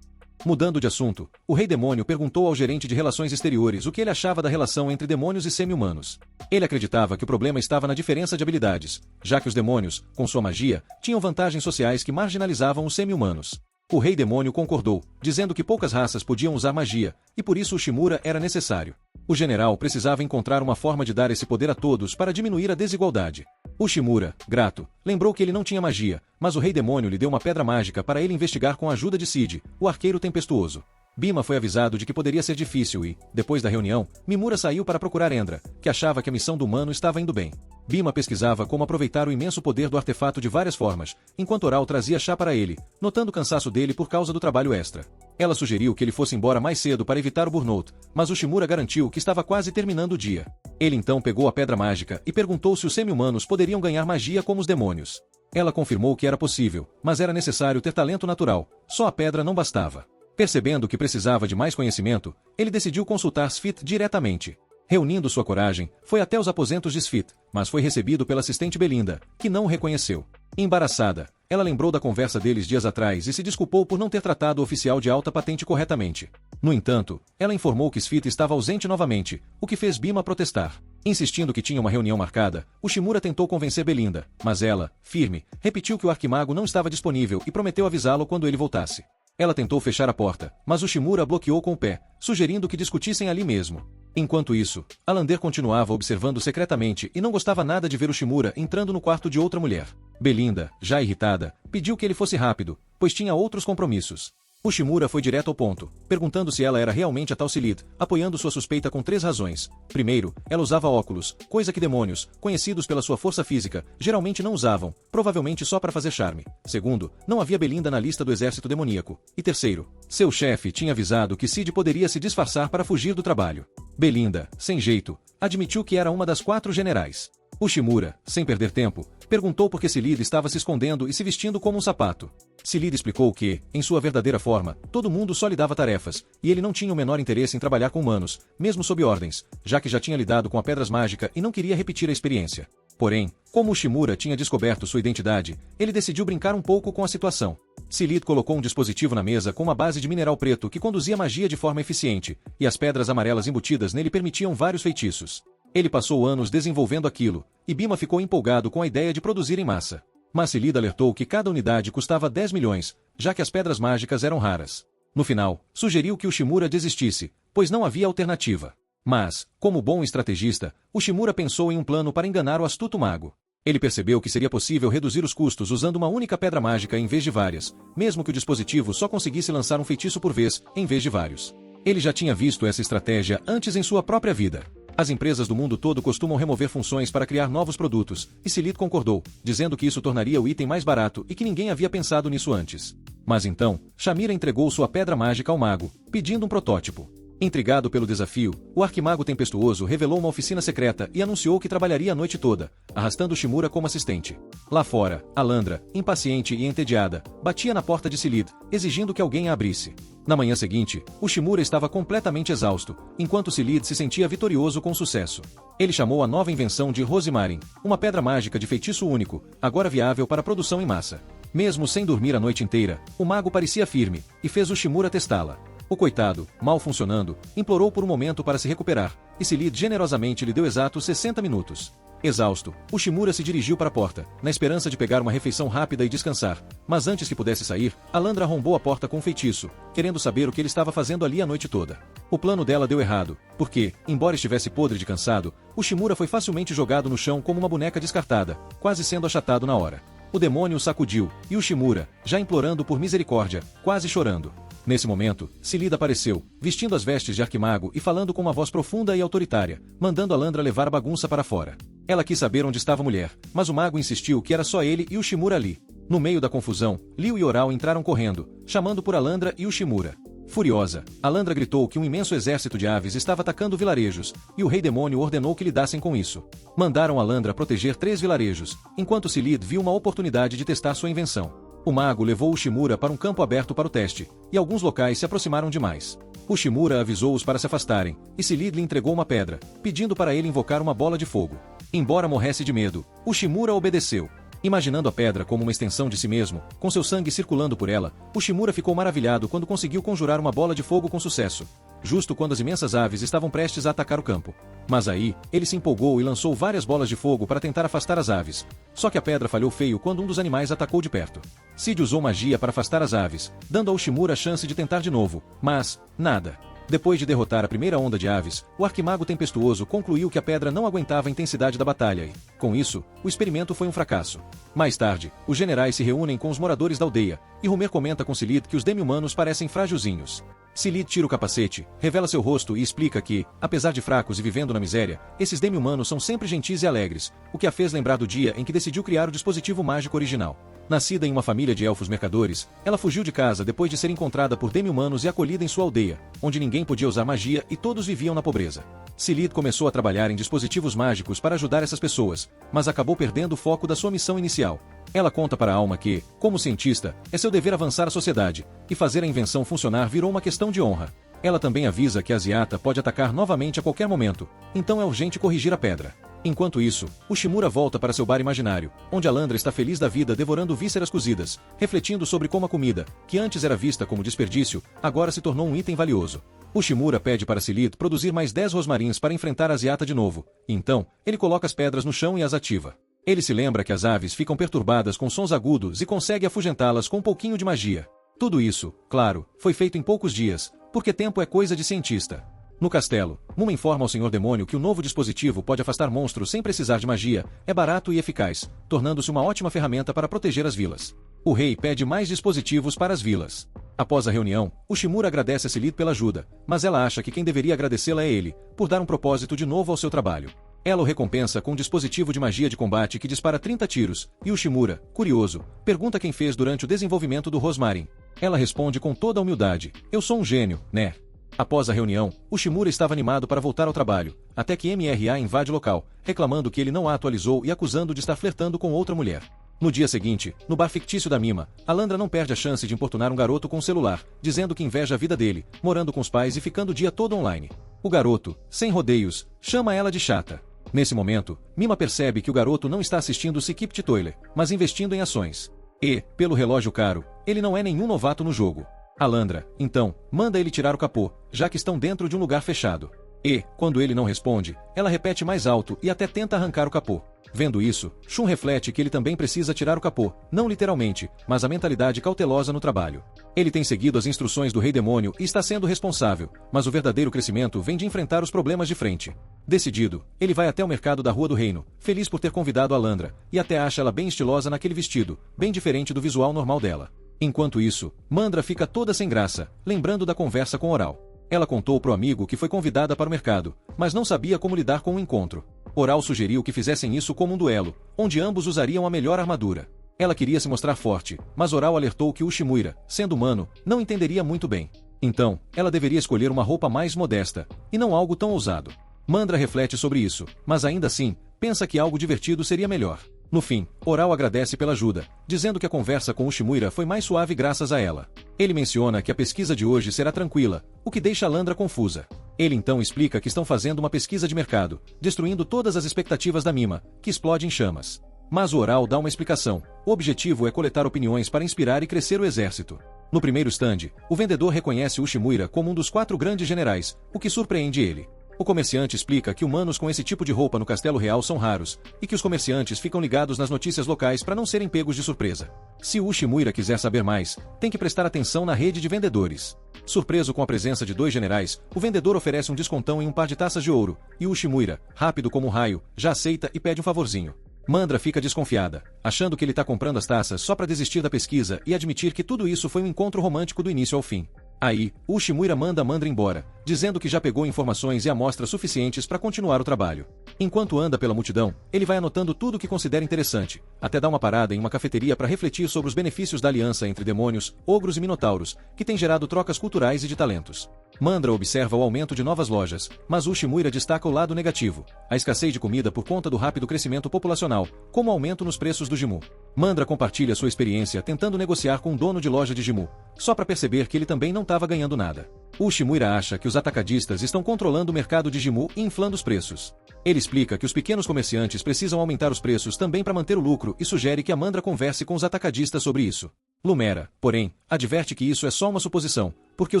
Mudando de assunto, o Rei Demônio perguntou ao gerente de relações exteriores o que ele achava da relação entre demônios e semi-humanos. Ele acreditava que o problema estava na diferença de habilidades, já que os demônios, com sua magia, tinham vantagens sociais que marginalizavam os semi-humanos. O Rei Demônio concordou, dizendo que poucas raças podiam usar magia, e por isso o Shimura era necessário. O general precisava encontrar uma forma de dar esse poder a todos para diminuir a desigualdade. O Shimura, grato, lembrou que ele não tinha magia, mas o Rei Demônio lhe deu uma pedra mágica para ele investigar com a ajuda de Cid, o arqueiro tempestuoso. Bima foi avisado de que poderia ser difícil e, depois da reunião, Mimura saiu para procurar Endra, que achava que a missão do humano estava indo bem. Bima pesquisava como aproveitar o imenso poder do artefato de várias formas, enquanto Oral trazia chá para ele, notando o cansaço dele por causa do trabalho extra. Ela sugeriu que ele fosse embora mais cedo para evitar o burnout, mas o Shimura garantiu que estava quase terminando o dia. Ele então pegou a pedra mágica e perguntou se os semi-humanos poderiam ganhar magia como os demônios. Ela confirmou que era possível, mas era necessário ter talento natural, só a pedra não bastava. Percebendo que precisava de mais conhecimento, ele decidiu consultar Sfit diretamente. Reunindo sua coragem, foi até os aposentos de Sfit, mas foi recebido pela assistente Belinda, que não o reconheceu. Embaraçada, ela lembrou da conversa deles dias atrás e se desculpou por não ter tratado o oficial de alta patente corretamente. No entanto, ela informou que Sfit estava ausente novamente, o que fez Bima protestar. Insistindo que tinha uma reunião marcada, o Shimura tentou convencer Belinda, mas ela, firme, repetiu que o arquimago não estava disponível e prometeu avisá-lo quando ele voltasse. Ela tentou fechar a porta, mas o Shimura bloqueou com o pé, sugerindo que discutissem ali mesmo. Enquanto isso, Alander continuava observando secretamente e não gostava nada de ver o Shimura entrando no quarto de outra mulher. Belinda, já irritada, pediu que ele fosse rápido, pois tinha outros compromissos. O Shimura foi direto ao ponto, perguntando se ela era realmente a tal Silid, apoiando sua suspeita com 3 razões. Primeiro, ela usava óculos, coisa que demônios, conhecidos pela sua força física, geralmente não usavam, provavelmente só para fazer charme. Segundo, não havia Belinda na lista do exército demoníaco. E terceiro, seu chefe tinha avisado que Cid poderia se disfarçar para fugir do trabalho. Belinda, sem jeito, admitiu que era uma das 4 generais. O Shimura, sem perder tempo, perguntou por que Silid estava se escondendo e se vestindo como um sapato. Silid explicou que, em sua verdadeira forma, todo mundo só lhe dava tarefas, e ele não tinha o menor interesse em trabalhar com humanos, mesmo sob ordens, já que já tinha lidado com a Pedras Mágica e não queria repetir a experiência. Porém, como o Shimura tinha descoberto sua identidade, ele decidiu brincar um pouco com a situação. Silid colocou um dispositivo na mesa com uma base de mineral preto que conduzia magia de forma eficiente, e as pedras amarelas embutidas nele permitiam vários feitiços. Ele passou anos desenvolvendo aquilo, e Bima ficou empolgado com a ideia de produzir em massa. Mas Silid alertou que cada unidade custava 10 milhões, já que as pedras mágicas eram raras. No final, sugeriu que o Shimura desistisse, pois não havia alternativa. Mas, como bom estrategista, o Shimura pensou em um plano para enganar o astuto mago. Ele percebeu que seria possível reduzir os custos usando uma única pedra mágica em vez de várias, mesmo que o dispositivo só conseguisse lançar um feitiço por vez, em vez de vários. Ele já tinha visto essa estratégia antes em sua própria vida. As empresas do mundo todo costumam remover funções para criar novos produtos, e Silid concordou, dizendo que isso tornaria o item mais barato e que ninguém havia pensado nisso antes. Mas então, Shamira entregou sua pedra mágica ao mago, pedindo um protótipo. Intrigado pelo desafio, o arquimago tempestuoso revelou uma oficina secreta e anunciou que trabalharia a noite toda, arrastando Shimura como assistente. Lá fora, Alandra, impaciente e entediada, batia na porta de Silid, exigindo que alguém a abrisse. Na manhã seguinte, o Shimura estava completamente exausto, enquanto Silid se sentia vitorioso com sucesso. Ele chamou a nova invenção de Rosemarin, uma pedra mágica de feitiço único, agora viável para produção em massa. Mesmo sem dormir a noite inteira, o mago parecia firme, e fez o Shimura testá-la. O coitado, mal funcionando, implorou por um momento para se recuperar, e Silid generosamente lhe deu exatos 60 minutos. Exausto, o Shimura se dirigiu para a porta, na esperança de pegar uma refeição rápida e descansar, mas antes que pudesse sair, Alandra arrombou a porta com um feitiço, querendo saber o que ele estava fazendo ali a noite toda. O plano dela deu errado, porque, embora estivesse podre de cansado, o Shimura foi facilmente jogado no chão como uma boneca descartada, quase sendo achatado na hora. O demônio o sacudiu, e o Shimura, já implorando por misericórdia, quase chorando. Nesse momento, Silid apareceu, vestindo as vestes de arquimago e falando com uma voz profunda e autoritária, mandando Alandra levar a bagunça para fora. Ela quis saber onde estava a mulher, mas o mago insistiu que era só ele e o Shimura ali. No meio da confusão, Liu e Oral entraram correndo, chamando por Alandra e o Shimura. Furiosa, Alandra gritou que um imenso exército de aves estava atacando vilarejos, e o Rei Demônio ordenou que lidassem com isso. Mandaram Alandra proteger 3 vilarejos, enquanto Silid viu uma oportunidade de testar sua invenção. O mago levou o Shimura para um campo aberto para o teste, e alguns locais se aproximaram demais. O Shimura avisou-os para se afastarem, e Silid lhe entregou uma pedra, pedindo para ele invocar uma bola de fogo. Embora morresse de medo, o Shimura obedeceu. Imaginando a pedra como uma extensão de si mesmo, com seu sangue circulando por ela, Ushimura ficou maravilhado quando conseguiu conjurar uma bola de fogo com sucesso, justo quando as imensas aves estavam prestes a atacar o campo. Mas aí, ele se empolgou e lançou várias bolas de fogo para tentar afastar as aves. Só que a pedra falhou feio quando um dos animais atacou de perto. Cid usou magia para afastar as aves, dando a Ushimura a chance de tentar de novo, mas nada. Depois de derrotar a primeira onda de aves, o arquimago tempestuoso concluiu que a pedra não aguentava a intensidade da batalha e, com isso, o experimento foi um fracasso. Mais tarde, os generais se reúnem com os moradores da aldeia, e Homer comenta com Silith que os demi-humanos parecem frágilzinhos. Silith tira o capacete, revela seu rosto e explica que, apesar de fracos e vivendo na miséria, esses demi-humanos são sempre gentis e alegres, o que a fez lembrar do dia em que decidiu criar o dispositivo mágico original. Nascida em uma família de elfos mercadores, ela fugiu de casa depois de ser encontrada por demi-humanos e acolhida em sua aldeia, onde ninguém podia usar magia e todos viviam na pobreza. Silith começou a trabalhar em dispositivos mágicos para ajudar essas pessoas, mas acabou perdendo o foco da sua missão inicial. Ela conta para a Alma que, como cientista, é seu dever avançar a sociedade, e fazer a invenção funcionar virou uma questão de honra. Ela também avisa que a Ziata pode atacar novamente a qualquer momento, então é urgente corrigir a pedra. Enquanto isso, Ushimura volta para seu bar imaginário, onde Alandra está feliz da vida devorando vísceras cozidas, refletindo sobre como a comida, que antes era vista como desperdício, agora se tornou um item valioso. Ushimura pede para Silith produzir mais 10 rosmarins para enfrentar a Ziata de novo, e então, ele coloca as pedras no chão e as ativa. Ele se lembra que as aves ficam perturbadas com sons agudos e consegue afugentá-las com um pouquinho de magia. Tudo isso, claro, foi feito em poucos dias, porque tempo é coisa de cientista. No castelo, Muma informa ao Senhor Demônio que o novo dispositivo pode afastar monstros sem precisar de magia, é barato e eficaz, tornando-se uma ótima ferramenta para proteger as vilas. O rei pede mais dispositivos para as vilas. Após a reunião, Ushimura agradece a Silith pela ajuda, mas ela acha que quem deveria agradecê-la é ele, por dar um propósito de novo ao seu trabalho. Ela o recompensa com um dispositivo de magia de combate que dispara 30 tiros, e Ushimura, curioso, pergunta quem fez durante o desenvolvimento do Rosmarin. Ela responde com toda a humildade: "Eu sou um gênio, né?" Após a reunião, Ushimura estava animado para voltar ao trabalho, até que MRA invade o local, reclamando que ele não a atualizou e acusando de estar flertando com outra mulher. No dia seguinte, no bar fictício da Mima, Alandra não perde a chance de importunar um garoto com um celular, dizendo que inveja a vida dele, morando com os pais e ficando o dia todo online. O garoto, sem rodeios, chama ela de chata. Nesse momento, Mima percebe que o garoto não está assistindo o Skip Toiler, mas investindo em ações. E, pelo relógio caro, ele não é nenhum novato no jogo. Alandra, então, manda ele tirar o capô, já que estão dentro de um lugar fechado. E, quando ele não responde, ela repete mais alto e até tenta arrancar o capô. Vendo isso, Shun reflete que ele também precisa tirar o capô, não literalmente, mas a mentalidade cautelosa no trabalho. Ele tem seguido as instruções do Rei Demônio e está sendo responsável, mas o verdadeiro crescimento vem de enfrentar os problemas de frente. Decidido, ele vai até o mercado da Rua do Reino, feliz por ter convidado Alandra, e até acha ela bem estilosa naquele vestido, bem diferente do visual normal dela. Enquanto isso, Mandra fica toda sem graça, lembrando da conversa com Oral. Ela contou pro amigo que foi convidada para o mercado, mas não sabia como lidar com o encontro. Oral sugeriu que fizessem isso como um duelo, onde ambos usariam a melhor armadura. Ela queria se mostrar forte, mas Oral alertou que Ushimura, sendo humano, não entenderia muito bem. Então, ela deveria escolher uma roupa mais modesta, e não algo tão ousado. Mandra reflete sobre isso, mas ainda assim, pensa que algo divertido seria melhor. No fim, Oral agradece pela ajuda, dizendo que a conversa com Ushimura foi mais suave graças a ela. Ele menciona que a pesquisa de hoje será tranquila, o que deixa Alandra confusa. Ele então explica que estão fazendo uma pesquisa de mercado, destruindo todas as expectativas da Mima, que explode em chamas. Mas o Oral dá uma explicação. O objetivo é coletar opiniões para inspirar e crescer o exército. No primeiro stand, o vendedor reconhece Ushimura como um dos 4 grandes generais, o que surpreende ele. O comerciante explica que humanos com esse tipo de roupa no Castelo Real são raros, e que os comerciantes ficam ligados nas notícias locais para não serem pegos de surpresa. Se o Ushimura quiser saber mais, tem que prestar atenção na rede de vendedores. Surpreso com a presença de 2 generais, o vendedor oferece um descontão em um par de taças de ouro, e Ushimura, rápido como um raio, já aceita e pede um favorzinho. Mandra fica desconfiada, achando que ele está comprando as taças só para desistir da pesquisa e admitir que tudo isso foi um encontro romântico do início ao fim. Aí, Ushimura manda Mandra embora, dizendo que já pegou informações e amostras suficientes para continuar o trabalho. Enquanto anda pela multidão, ele vai anotando tudo o que considera interessante, até dar uma parada em uma cafeteria para refletir sobre os benefícios da aliança entre demônios, ogros e minotauros, que tem gerado trocas culturais e de talentos. Mandra observa o aumento de novas lojas, mas Uchimuira destaca o lado negativo, a escassez de comida por conta do rápido crescimento populacional, como o aumento nos preços do Gimu. Mandra compartilha sua experiência tentando negociar com um dono de loja de Gimu, só para perceber que ele também não estava ganhando nada. Uchimuira acha que os atacadistas estão controlando o mercado de Gimu e inflando os preços. Ele explica que os pequenos comerciantes precisam aumentar os preços também para manter o lucro e sugere que a Mandra converse com os atacadistas sobre isso. Lumera, porém, adverte que isso é só uma suposição, porque o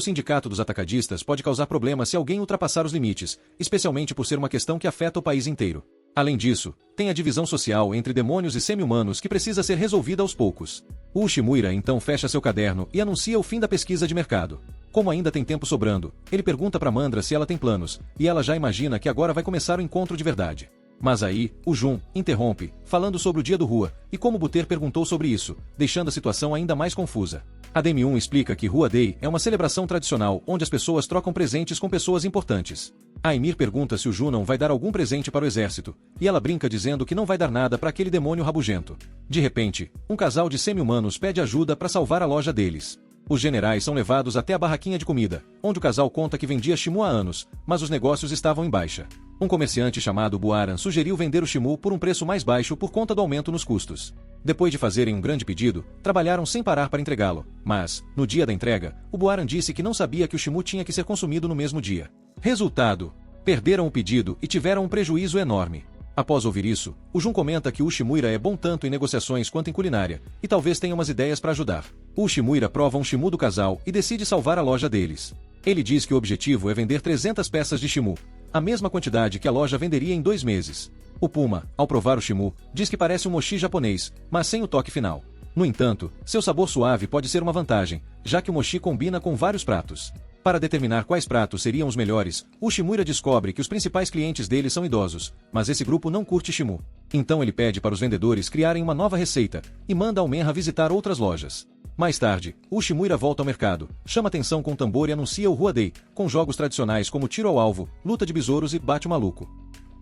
sindicato dos atacadistas pode causar problemas se alguém ultrapassar os limites, especialmente por ser uma questão que afeta o país inteiro. Além disso, tem a divisão social entre demônios e semi-humanos que precisa ser resolvida aos poucos. Uchimuira então fecha seu caderno e anuncia o fim da pesquisa de mercado. Como ainda tem tempo sobrando, ele pergunta para Mandra se ela tem planos, e ela já imagina que agora vai começar o encontro de verdade. Mas aí, o Jun interrompe, falando sobre o dia do Rua, e como Buter perguntou sobre isso, deixando a situação ainda mais confusa. A Demi-1 explica que Rua Day é uma celebração tradicional onde as pessoas trocam presentes com pessoas importantes. A Ymir pergunta se o Jun não vai dar algum presente para o exército, e ela brinca dizendo que não vai dar nada para aquele demônio rabugento. De repente, um casal de semi-humanos pede ajuda para salvar a loja deles. Os generais são levados até a barraquinha de comida, onde o casal conta que vendia Shimu há anos, mas os negócios estavam em baixa. Um comerciante chamado Buaran sugeriu vender o Shimu por um preço mais baixo por conta do aumento nos custos. Depois de fazerem um grande pedido, trabalharam sem parar para entregá-lo, mas, no dia da entrega, o Buaran disse que não sabia que o Shimu tinha que ser consumido no mesmo dia. Resultado: perderam o pedido e tiveram um prejuízo enorme. Após ouvir isso, o Jun comenta que o Uchimuira é bom tanto em negociações quanto em culinária, e talvez tenha umas ideias para ajudar. O Uchimuira prova um Shimu do casal e decide salvar a loja deles. Ele diz que o objetivo é vender 300 peças de Shimu, a mesma quantidade que a loja venderia em 2 meses. O Puma, ao provar o Shimu, diz que parece um mochi japonês, mas sem o toque final. No entanto, seu sabor suave pode ser uma vantagem, já que o mochi combina com vários pratos. Para determinar quais pratos seriam os melhores, o Uchimuira descobre que os principais clientes dele são idosos, mas esse grupo não curte Shimu. Então ele pede para os vendedores criarem uma nova receita, e manda Almenra visitar outras lojas. Mais tarde, o Uchimuira volta ao mercado, chama atenção com o tambor e anuncia o Rua Day, com jogos tradicionais como tiro ao alvo, luta de besouros e bate o maluco.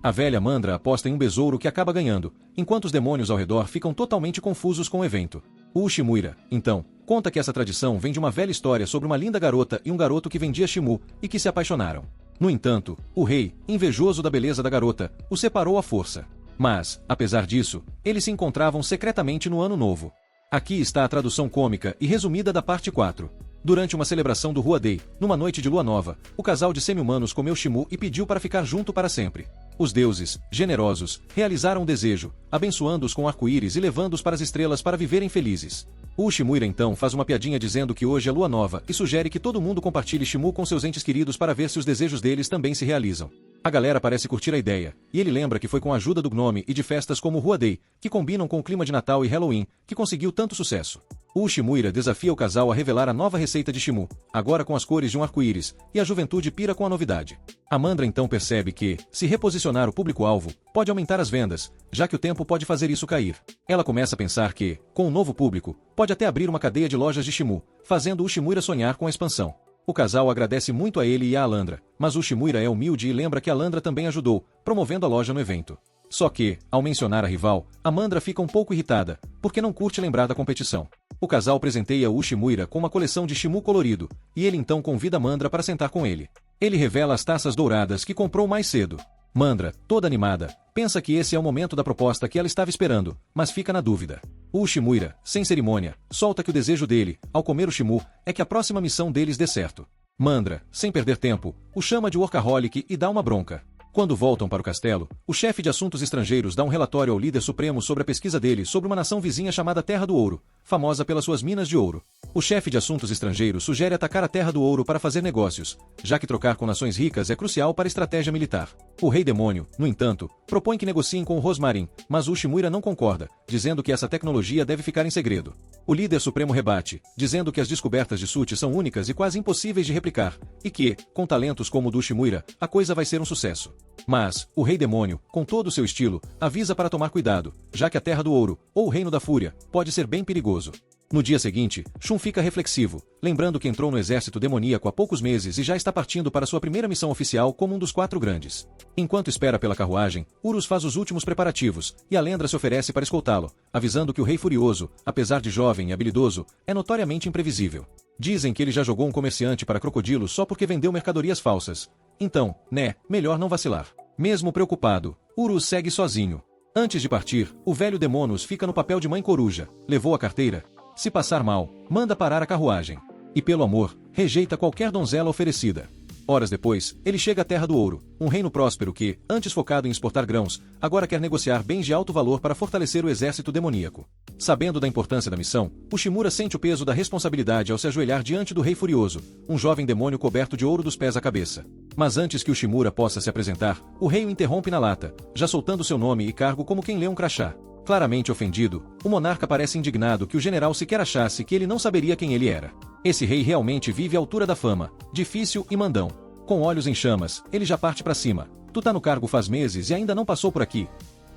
A velha Mandra aposta em um besouro que acaba ganhando, enquanto os demônios ao redor ficam totalmente confusos com o evento. O Uchimuira, então, conta que essa tradição vem de uma velha história sobre uma linda garota e um garoto que vendia Shimu, e que se apaixonaram. No entanto, o rei, invejoso da beleza da garota, o separou à força. Mas, apesar disso, eles se encontravam secretamente no Ano Novo. Aqui está a tradução cômica e resumida da parte 4. Durante uma celebração do Rua Day, numa noite de lua nova, o casal de semi-humanos comeu Shimu e pediu para ficar junto para sempre. Os deuses, generosos, realizaram o desejo, abençoando-os com arco-íris e levando-os para as estrelas para viverem felizes. O Uchimuira então faz uma piadinha dizendo que hoje é lua nova e sugere que todo mundo compartilhe Shimu com seus entes queridos para ver se os desejos deles também se realizam. A galera parece curtir a ideia, e ele lembra que foi com a ajuda do Gnome e de festas como o Rua Day, que combinam com o clima de Natal e Halloween, que conseguiu tanto sucesso. O Uchimuira desafia o casal a revelar a nova receita de Shimu, agora com as cores de um arco-íris, e a juventude pira com a novidade. A Mandra então percebe que, se reposicionar o público-alvo, pode aumentar as vendas, já que o tempo pode fazer isso cair. Ela começa a pensar que, com um novo público, pode até abrir uma cadeia de lojas de Shimu, fazendo o Uchimuira sonhar com a expansão. O casal agradece muito a ele e a Alandra, mas o Uchimuira é humilde e lembra que a Alandra também ajudou, promovendo a loja no evento. Só que, ao mencionar a rival, a Mandra fica um pouco irritada, porque não curte lembrar da competição. O casal presenteia o Uchimuira com uma coleção de Shimu colorido, e ele então convida a Mandra para sentar com ele. Ele revela as taças douradas que comprou mais cedo. Mandra, toda animada, pensa que esse é o momento da proposta que ela estava esperando, mas fica na dúvida. O Uchimuira, sem cerimônia, solta que o desejo dele, ao comer o Shimu, é que a próxima missão deles dê certo. Mandra, sem perder tempo, o chama de workaholic e dá uma bronca. Quando voltam para o castelo, o chefe de assuntos estrangeiros dá um relatório ao líder supremo sobre a pesquisa dele sobre uma nação vizinha chamada Terra do Ouro, famosa pelas suas minas de ouro. O chefe de assuntos estrangeiros sugere atacar a Terra do Ouro para fazer negócios, já que trocar com nações ricas é crucial para a estratégia militar. O Rei Demônio, no entanto, propõe que negociem com o Rosmarin, mas o Uchimuira não concorda, dizendo que essa tecnologia deve ficar em segredo. O líder supremo rebate, dizendo que as descobertas de Suti são únicas e quase impossíveis de replicar, e que, com talentos como o do Uchimuira, a coisa vai ser um sucesso. Mas, o Rei Demônio, com todo o seu estilo, avisa para tomar cuidado, já que a Terra do Ouro, ou o Reino da Fúria, pode ser bem perigoso. No dia seguinte, Shun fica reflexivo, lembrando que entrou no exército demoníaco há poucos meses e já está partindo para sua primeira missão oficial como um dos 4 grandes. Enquanto espera pela carruagem, Urus faz os últimos preparativos, e Alendra se oferece para escoltá-lo, avisando que o Rei Furioso, apesar de jovem e habilidoso, é notoriamente imprevisível. Dizem que ele já jogou um comerciante para crocodilo só porque vendeu mercadorias falsas. Então, né, melhor não vacilar. Mesmo preocupado, Urus segue sozinho. Antes de partir, o velho Demonos fica no papel de mãe coruja, levou a carteira. Se passar mal, manda parar a carruagem. E pelo amor, rejeita qualquer donzela oferecida. Horas depois, ele chega à Terra do Ouro, um reino próspero que, antes focado em exportar grãos, agora quer negociar bens de alto valor para fortalecer o exército demoníaco. Sabendo da importância da missão, o Shimura sente o peso da responsabilidade ao se ajoelhar diante do Rei Furioso, um jovem demônio coberto de ouro dos pés à cabeça. Mas antes que o Shimura possa se apresentar, o rei o interrompe na lata, já soltando seu nome e cargo como quem lê um crachá. Claramente ofendido, o monarca parece indignado que o general sequer achasse que ele não saberia quem ele era. Esse rei realmente vive à altura da fama, difícil e mandão. Com olhos em chamas, ele já parte pra cima. Tu tá no cargo faz meses e ainda não passou por aqui.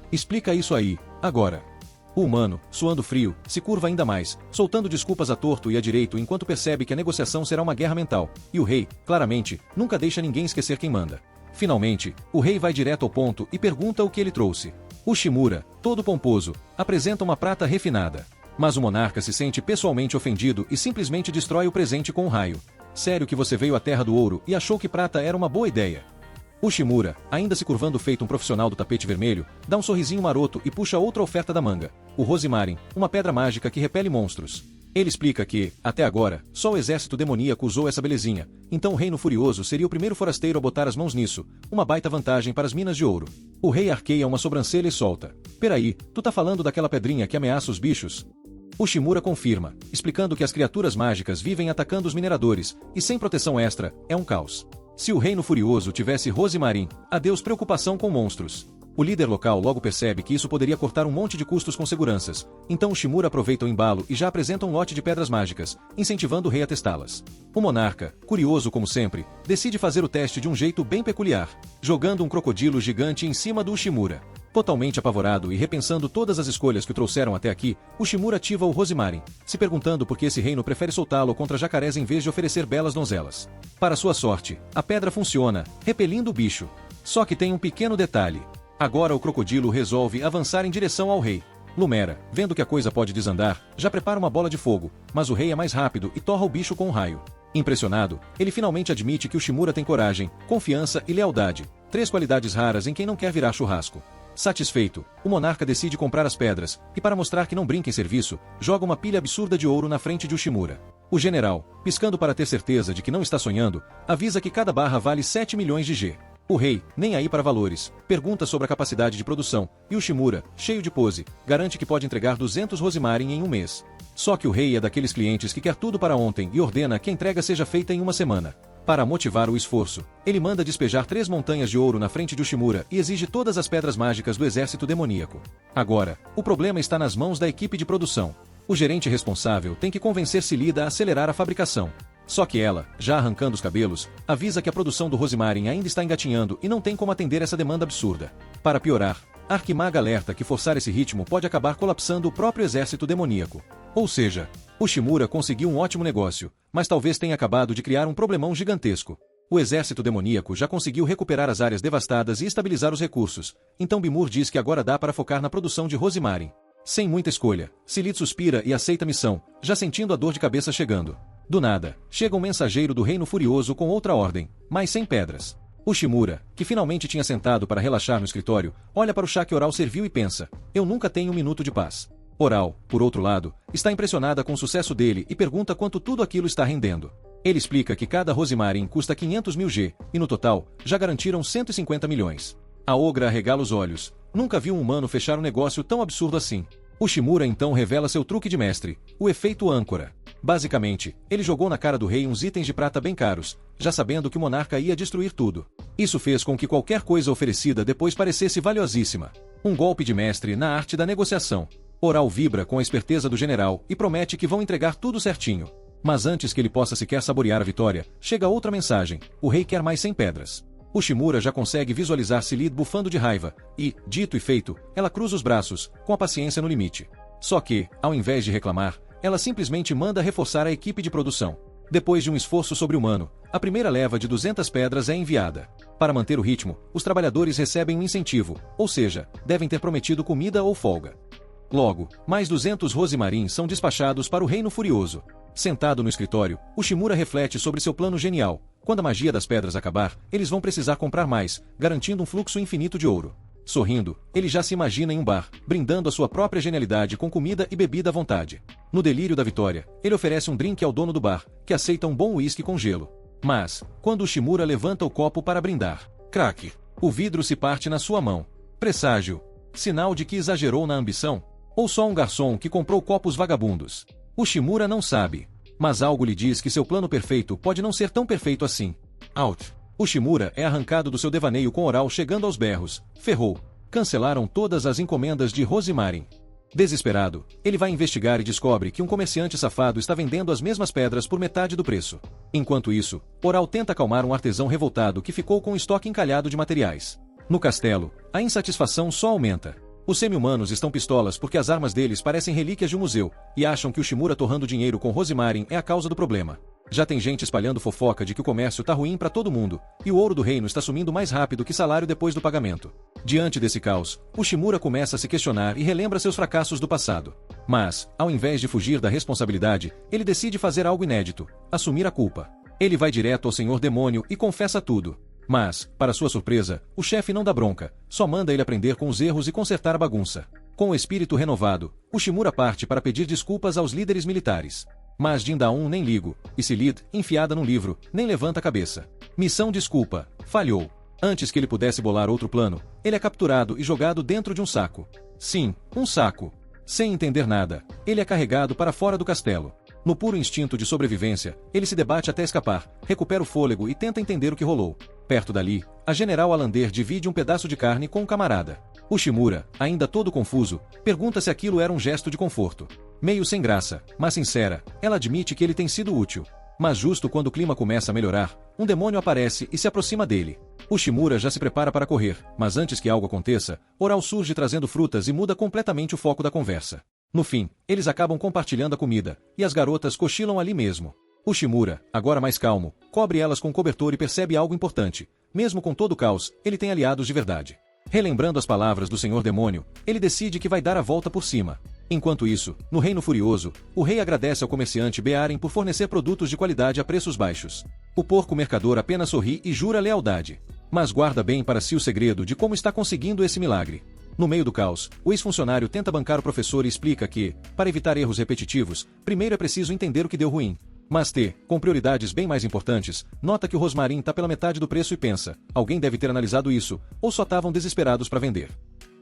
Explica isso aí, agora. O humano, suando frio, se curva ainda mais, soltando desculpas a torto e a direito enquanto percebe que a negociação será uma guerra mental, e o rei, claramente, nunca deixa ninguém esquecer quem manda. Finalmente, o rei vai direto ao ponto e pergunta o que ele trouxe. O Shimura, todo pomposo, apresenta uma prata refinada. Mas o monarca se sente pessoalmente ofendido e simplesmente destrói o presente com um raio. Sério que você veio à Terra do Ouro e achou que prata era uma boa ideia? O Shimura, ainda se curvando feito um profissional do tapete vermelho, dá um sorrisinho maroto e puxa outra oferta da manga. O Rosimarin, uma pedra mágica que repele monstros. Ele explica que, até agora, só o exército demoníaco usou essa belezinha, então o Reino Furioso seria o primeiro forasteiro a botar as mãos nisso, uma baita vantagem para as minas de ouro. O rei arqueia uma sobrancelha e solta. Peraí, tu tá falando daquela pedrinha que ameaça os bichos? O Shimura confirma, explicando que as criaturas mágicas vivem atacando os mineradores, e sem proteção extra, é um caos. Se o Reino Furioso tivesse Rosimarin, adeus preocupação com monstros. O líder local logo percebe que isso poderia cortar um monte de custos com seguranças, então o Shimura aproveita o embalo e já apresenta um lote de pedras mágicas, incentivando o rei a testá-las. O monarca, curioso como sempre, decide fazer o teste de um jeito bem peculiar, jogando um crocodilo gigante em cima do Shimura. Totalmente apavorado e repensando todas as escolhas que o trouxeram até aqui, o Shimura ativa o Rosimarin, se perguntando por que esse reino prefere soltá-lo contra jacarés em vez de oferecer belas donzelas. Para sua sorte, a pedra funciona, repelindo o bicho. Só que tem um pequeno detalhe. Agora o crocodilo resolve avançar em direção ao rei. Lumera, vendo que a coisa pode desandar, já prepara uma bola de fogo, mas o rei é mais rápido e torra o bicho com um raio. Impressionado, ele finalmente admite que o Shimura tem coragem, confiança e lealdade, 3 qualidades raras em quem não quer virar churrasco. Satisfeito, o monarca decide comprar as pedras, e para mostrar que não brinca em serviço, joga uma pilha absurda de ouro na frente de Ushimura. O general, piscando para ter certeza de que não está sonhando, avisa que cada barra vale 7 milhões de G. O rei, nem aí para valores, pergunta sobre a capacidade de produção, e Ushimura, cheio de pose, garante que pode entregar 200 Rosimarin em um mês. Só que o rei é daqueles clientes que quer tudo para ontem e ordena que a entrega seja feita em uma semana. Para motivar o esforço, ele manda despejar 3 montanhas de ouro na frente de Ushimura e exige todas as pedras mágicas do exército demoníaco. Agora, o problema está nas mãos da equipe de produção. O gerente responsável tem que convencer Cilida a acelerar a fabricação. Só que ela, já arrancando os cabelos, avisa que a produção do Rosimarin ainda está engatinhando e não tem como atender essa demanda absurda. Para piorar, a Arquimaga alerta que forçar esse ritmo pode acabar colapsando o próprio exército demoníaco. Ou seja, Ushimura conseguiu um ótimo negócio, mas talvez tenha acabado de criar um problemão gigantesco. O exército demoníaco já conseguiu recuperar as áreas devastadas e estabilizar os recursos, então Bimur diz que agora dá para focar na produção de Rosimarin. Sem muita escolha, Cilid suspira e aceita a missão, já sentindo a dor de cabeça chegando. Do nada, chega um mensageiro do Reino Furioso com outra ordem, mas sem pedras. Ushimura, que finalmente tinha sentado para relaxar no escritório, olha para o chá que Oral serviu e pensa, eu nunca tenho um minuto de paz. Oral, por outro lado, está impressionada com o sucesso dele e pergunta quanto tudo aquilo está rendendo. Ele explica que cada Rosimarin custa 500 mil G, e no total, já garantiram 150 milhões. A ogra arregala os olhos. Nunca viu um humano fechar um negócio tão absurdo assim. Ushimura então revela seu truque de mestre, o efeito âncora. Basicamente, ele jogou na cara do rei uns itens de prata bem caros, já sabendo que o monarca ia destruir tudo. Isso fez com que qualquer coisa oferecida depois parecesse valiosíssima. Um golpe de mestre na arte da negociação. Oral vibra com a esperteza do general e promete que vão entregar tudo certinho. Mas antes que ele possa sequer saborear a vitória, chega outra mensagem, o rei quer mais 100 pedras. Ushimura já consegue visualizar Cilid bufando de raiva, e, dito e feito, ela cruza os braços, com a paciência no limite. Só que, ao invés de reclamar, ela simplesmente manda reforçar a equipe de produção. Depois de um esforço sobre-humano, a primeira leva de 200 pedras é enviada. Para manter o ritmo, os trabalhadores recebem um incentivo, ou seja, devem ter prometido comida ou folga. Logo, mais 200 Rosimarin são despachados para o Reino Furioso. Sentado no escritório, Ushimura reflete sobre seu plano genial. Quando a magia das pedras acabar, eles vão precisar comprar mais, garantindo um fluxo infinito de ouro. Sorrindo, ele já se imagina em um bar, brindando a sua própria genialidade com comida e bebida à vontade. No delírio da vitória, ele oferece um drink ao dono do bar, que aceita um bom uísque com gelo. Mas, quando Ushimura levanta o copo para brindar, craque! O vidro se parte na sua mão. Presságio. Sinal de que exagerou na ambição? Ou só um garçom que comprou copos vagabundos? Ushimura não sabe. Mas algo lhe diz que seu plano perfeito pode não ser tão perfeito assim. Out. Ushimura é arrancado do seu devaneio com Oral chegando aos berros. Ferrou. Cancelaram todas as encomendas de Rosemarin. Desesperado, ele vai investigar e descobre que um comerciante safado está vendendo as mesmas pedras por metade do preço. Enquanto isso, Oral tenta acalmar um artesão revoltado que ficou com o estoque encalhado de materiais. No castelo, a insatisfação só aumenta. Os semi-humanos estão pistolas porque as armas deles parecem relíquias de um museu, e acham que Ushimura torrando dinheiro com Rosemarin é a causa do problema. Já tem gente espalhando fofoca de que o comércio tá ruim pra todo mundo, e o ouro do reino está sumindo mais rápido que salário depois do pagamento. Diante desse caos, Ushimura começa a se questionar e relembra seus fracassos do passado. Mas, ao invés de fugir da responsabilidade, ele decide fazer algo inédito: assumir a culpa. Ele vai direto ao Senhor Demônio e confessa tudo. Mas, para sua surpresa, o chefe não dá bronca, só manda ele aprender com os erros e consertar a bagunça. Com o espírito renovado, Ushimura parte para pedir desculpas aos líderes militares. Mas Jindaun nem ligo, e Silid, enfiada num livro, nem levanta a cabeça. Missão desculpa, falhou. Antes que ele pudesse bolar outro plano, ele é capturado e jogado dentro de um saco. Sim, um saco. Sem entender nada, ele é carregado para fora do castelo. No puro instinto de sobrevivência, ele se debate até escapar, recupera o fôlego e tenta entender o que rolou. Perto dali, a General Alander divide um pedaço de carne com um camarada. Ushimura, ainda todo confuso, pergunta se aquilo era um gesto de conforto. Meio sem graça, mas sincera, ela admite que ele tem sido útil. Mas justo quando o clima começa a melhorar, um demônio aparece e se aproxima dele. Ushimura já se prepara para correr, mas antes que algo aconteça, Oral surge trazendo frutas e muda completamente o foco da conversa. No fim, eles acabam compartilhando a comida, e as garotas cochilam ali mesmo. Ushimura, agora mais calmo, cobre elas com cobertor e percebe algo importante. Mesmo com todo o caos, ele tem aliados de verdade. Relembrando as palavras do Senhor Demônio, ele decide que vai dar a volta por cima. Enquanto isso, no Reino Furioso, o rei agradece ao comerciante Bearen por fornecer produtos de qualidade a preços baixos. O porco mercador apenas sorri e jura lealdade. Mas guarda bem para si o segredo de como está conseguindo esse milagre. No meio do caos, o ex-funcionário tenta bancar o professor e explica que, para evitar erros repetitivos, primeiro é preciso entender o que deu ruim. Mas T, com prioridades bem mais importantes, nota que o Rosemarin tá pela metade do preço e pensa: alguém deve ter analisado isso, ou só estavam desesperados para vender.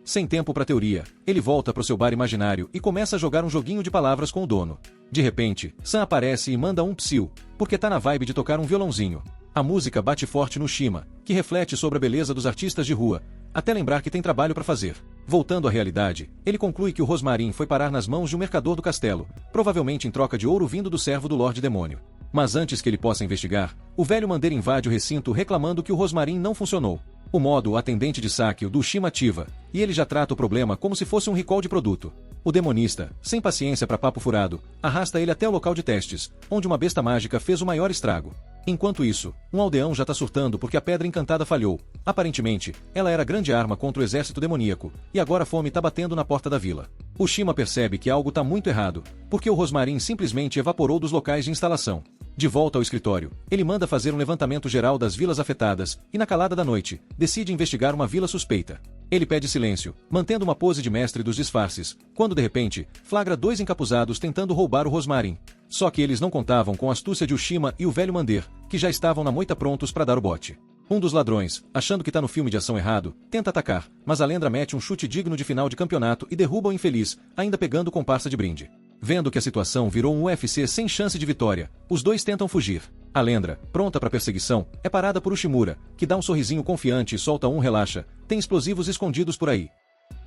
Sem tempo para teoria, ele volta pro seu bar imaginário e começa a jogar um joguinho de palavras com o dono. De repente, Sam aparece e manda um psiu, porque tá na vibe de tocar um violãozinho. A música bate forte no Shima, que reflete sobre a beleza dos artistas de rua, até lembrar que tem trabalho para fazer. Voltando à realidade, ele conclui que o Rosemarin foi parar nas mãos de um mercador do castelo, provavelmente em troca de ouro vindo do servo do Lorde Demônio. Mas antes que ele possa investigar, o velho mandeiro invade o recinto reclamando que o Rosemarin não funcionou. O modo atendente de saque do Shima ativa, e ele já trata o problema como se fosse um recall de produto. O demonista, sem paciência para papo furado, arrasta ele até o local de testes, onde uma besta mágica fez o maior estrago. Enquanto isso, um aldeão já tá surtando porque a pedra encantada falhou. Aparentemente, ela era grande arma contra o exército demoníaco, e agora a fome tá batendo na porta da vila. O Shima percebe que algo tá muito errado, porque o Rosemarin simplesmente evaporou dos locais de instalação. De volta ao escritório, ele manda fazer um levantamento geral das vilas afetadas, e na calada da noite, decide investigar uma vila suspeita. Ele pede silêncio, mantendo uma pose de mestre dos disfarces, quando de repente, flagra dois encapuzados tentando roubar o Rosemarin. Só que eles não contavam com a astúcia de Ushima e o velho Mandir, que já estavam na moita prontos para dar o bote. Um dos ladrões, achando que tá no filme de ação errado, tenta atacar, mas a Lendra mete um chute digno de final de campeonato e derruba o infeliz, ainda pegando o comparsa de brinde. Vendo que a situação virou um UFC sem chance de vitória, os dois tentam fugir. A Lendra, pronta para perseguição, é parada por Ushimura, que dá um sorrisinho confiante e solta um relaxa, tem explosivos escondidos por aí.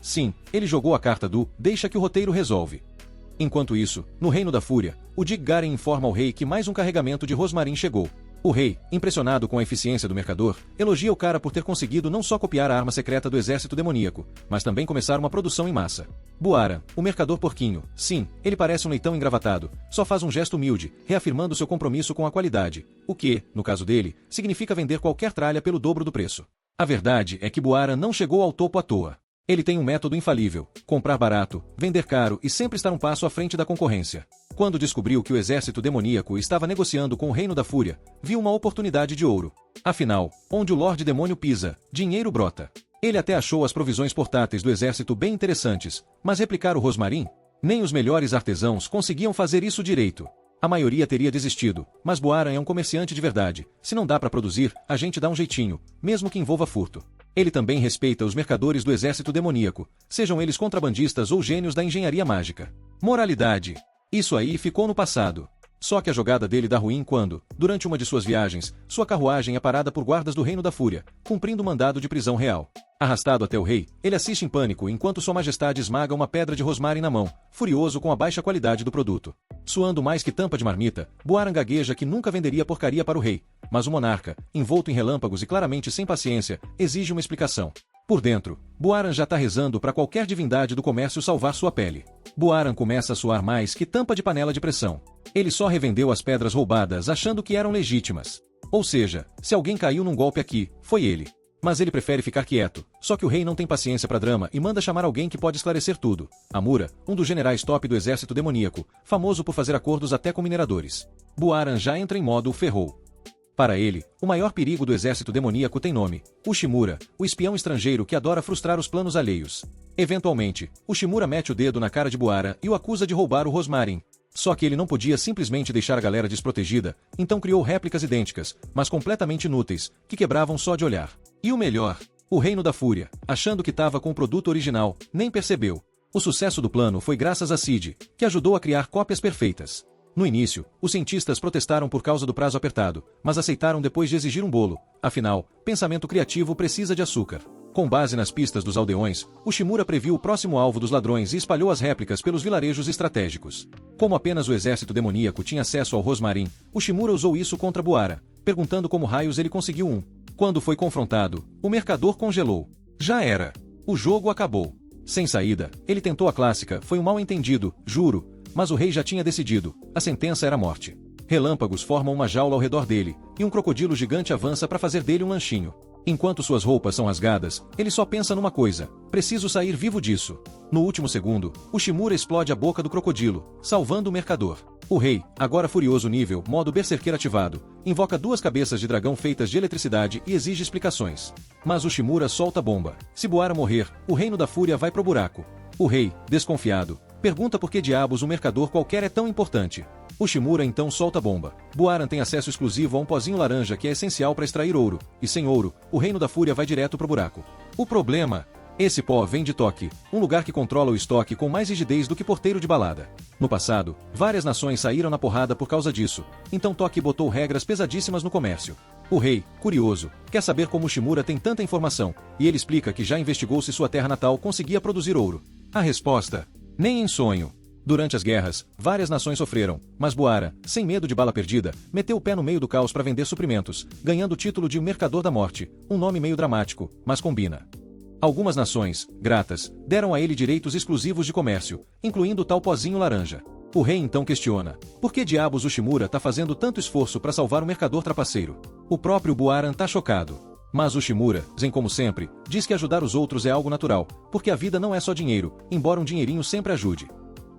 Sim, ele jogou a carta do deixa que o roteiro resolve. Enquanto isso, no Reino da Fúria, o Dig Garen informa ao rei que mais um carregamento de Rosemarin chegou. O rei, impressionado com a eficiência do mercador, elogia o cara por ter conseguido não só copiar a arma secreta do exército demoníaco, mas também começar uma produção em massa. Buara, o mercador porquinho, sim, ele parece um leitão engravatado, só faz um gesto humilde, reafirmando seu compromisso com a qualidade, o que, no caso dele, significa vender qualquer tralha pelo dobro do preço. A verdade é que Buara não chegou ao topo à toa. Ele tem um método infalível: comprar barato, vender caro e sempre estar um passo à frente da concorrência. Quando descobriu que o exército demoníaco estava negociando com o Reino da Fúria, viu uma oportunidade de ouro. Afinal, onde o Lorde Demônio pisa, dinheiro brota. Ele até achou as provisões portáteis do exército bem interessantes, mas replicar o rosmarim? Nem os melhores artesãos conseguiam fazer isso direito. A maioria teria desistido, mas Buaran é um comerciante de verdade. Se não dá para produzir, a gente dá um jeitinho, mesmo que envolva furto. Ele também respeita os mercadores do exército demoníaco, sejam eles contrabandistas ou gênios da engenharia mágica. Moralidade. Isso aí ficou no passado. Só que a jogada dele dá ruim quando, durante uma de suas viagens, sua carruagem é parada por guardas do Reino da Fúria, cumprindo mandado de prisão real. Arrastado até o rei, ele assiste em pânico enquanto Sua Majestade esmaga uma pedra de rosmarin na mão, furioso com a baixa qualidade do produto. Suando mais que tampa de marmita, Buaran gagueja que nunca venderia porcaria para o rei, mas o monarca, envolto em relâmpagos e claramente sem paciência, exige uma explicação. Por dentro, Buaran já tá rezando para qualquer divindade do comércio salvar sua pele. Buaran começa a suar mais que tampa de panela de pressão. Ele só revendeu as pedras roubadas achando que eram legítimas. Ou seja, se alguém caiu num golpe aqui, foi ele. Mas ele prefere ficar quieto, só que o rei não tem paciência para drama e manda chamar alguém que pode esclarecer tudo. Amura, um dos generais top do exército demoníaco, famoso por fazer acordos até com mineradores. Buaran já entra em modo ferrou. Para ele, o maior perigo do exército demoníaco tem nome: Ushimura, o espião estrangeiro que adora frustrar os planos alheios. Eventualmente, Ushimura mete o dedo na cara de Buaran e o acusa de roubar o rosmarin. Só que ele não podia simplesmente deixar a galera desprotegida, então criou réplicas idênticas, mas completamente inúteis, que quebravam só de olhar. E o melhor, o Reino da Fúria, achando que estava com o produto original, nem percebeu. O sucesso do plano foi graças a Cid, que ajudou a criar cópias perfeitas. No início, os cientistas protestaram por causa do prazo apertado, mas aceitaram depois de exigir um bolo. Afinal, pensamento criativo precisa de açúcar. Com base nas pistas dos aldeões, Ushimura previu o próximo alvo dos ladrões e espalhou as réplicas pelos vilarejos estratégicos. Como apenas o exército demoníaco tinha acesso ao rosmarin, Ushimura usou isso contra Buaran, perguntando como raios ele conseguiu um. Quando foi confrontado, o mercador congelou. Já era. O jogo acabou. Sem saída, ele tentou a clássica: foi um mal-entendido, juro, mas o rei já tinha decidido, a sentença era morte. Relâmpagos formam uma jaula ao redor dele, e um crocodilo gigante avança para fazer dele um lanchinho. Enquanto suas roupas são rasgadas, ele só pensa numa coisa: preciso sair vivo disso. No último segundo, Ushimura explode a boca do crocodilo, salvando o mercador. O rei, agora furioso nível modo berserker ativado, invoca duas cabeças de dragão feitas de eletricidade e exige explicações. Mas Ushimura solta a bomba. Se Buaran morrer, o Reino da Fúria vai pro buraco. O rei, desconfiado, pergunta por que diabos um mercador qualquer é tão importante. Ushimura então solta a bomba. Buaran tem acesso exclusivo a um pozinho laranja que é essencial para extrair ouro, e sem ouro, o Reino da Fúria vai direto pro buraco. O problema? Esse pó vem de Toque, um lugar que controla o estoque com mais rigidez do que porteiro de balada. No passado, várias nações saíram na porrada por causa disso, então Toque botou regras pesadíssimas no comércio. O rei, curioso, quer saber como Ushimura tem tanta informação, e ele explica que já investigou se sua terra natal conseguia produzir ouro. A resposta: nem em sonho. Durante as guerras, várias nações sofreram, mas Buaran, sem medo de bala perdida, meteu o pé no meio do caos para vender suprimentos, ganhando o título de Mercador da Morte, um nome meio dramático, mas combina. Algumas nações, gratas, deram a ele direitos exclusivos de comércio, incluindo o tal pozinho laranja. O rei então questiona: por que diabos Ushimura tá fazendo tanto esforço para salvar o mercador trapaceiro? O próprio Buaran tá chocado. Mas Ushimura, zen como sempre, diz que ajudar os outros é algo natural, porque a vida não é só dinheiro, embora um dinheirinho sempre ajude.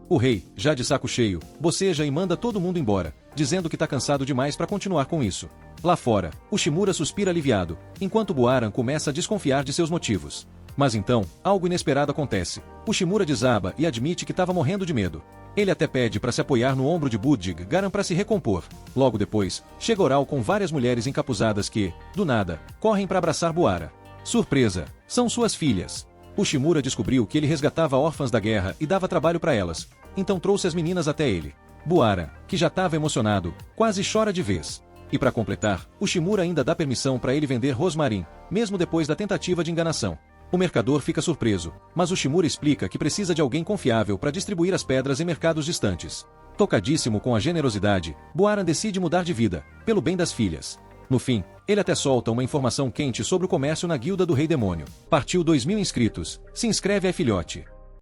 O rei, já de saco cheio, boceja e manda todo mundo embora, dizendo que tá cansado demais para continuar com isso. Lá fora, Ushimura suspira aliviado, enquanto Buaran começa a desconfiar de seus motivos. Mas então, algo inesperado acontece. Ushimura desaba e admite que estava morrendo de medo. Ele até pede para se apoiar no ombro de Budjig Garan para se recompor. Logo depois, chega Oral com várias mulheres encapuzadas que, do nada, correm para abraçar Buaran. Surpresa! São suas filhas. Ushimura descobriu que ele resgatava órfãs da guerra e dava trabalho para elas, então trouxe as meninas até ele. Buaran, que já estava emocionado, quase chora de vez. E para completar, Ushimura ainda dá permissão para ele vender rosmarin, mesmo depois da tentativa de enganação. O mercador fica surpreso, mas Ushimura explica que precisa de alguém confiável para distribuir as pedras em mercados distantes. Tocadíssimo com a generosidade, Buaran decide mudar de vida, pelo bem das filhas. No fim, ele até solta uma informação quente sobre o comércio na guilda do Rei Demônio. Partiu 2.000 inscritos. Se inscreve aí, filhote.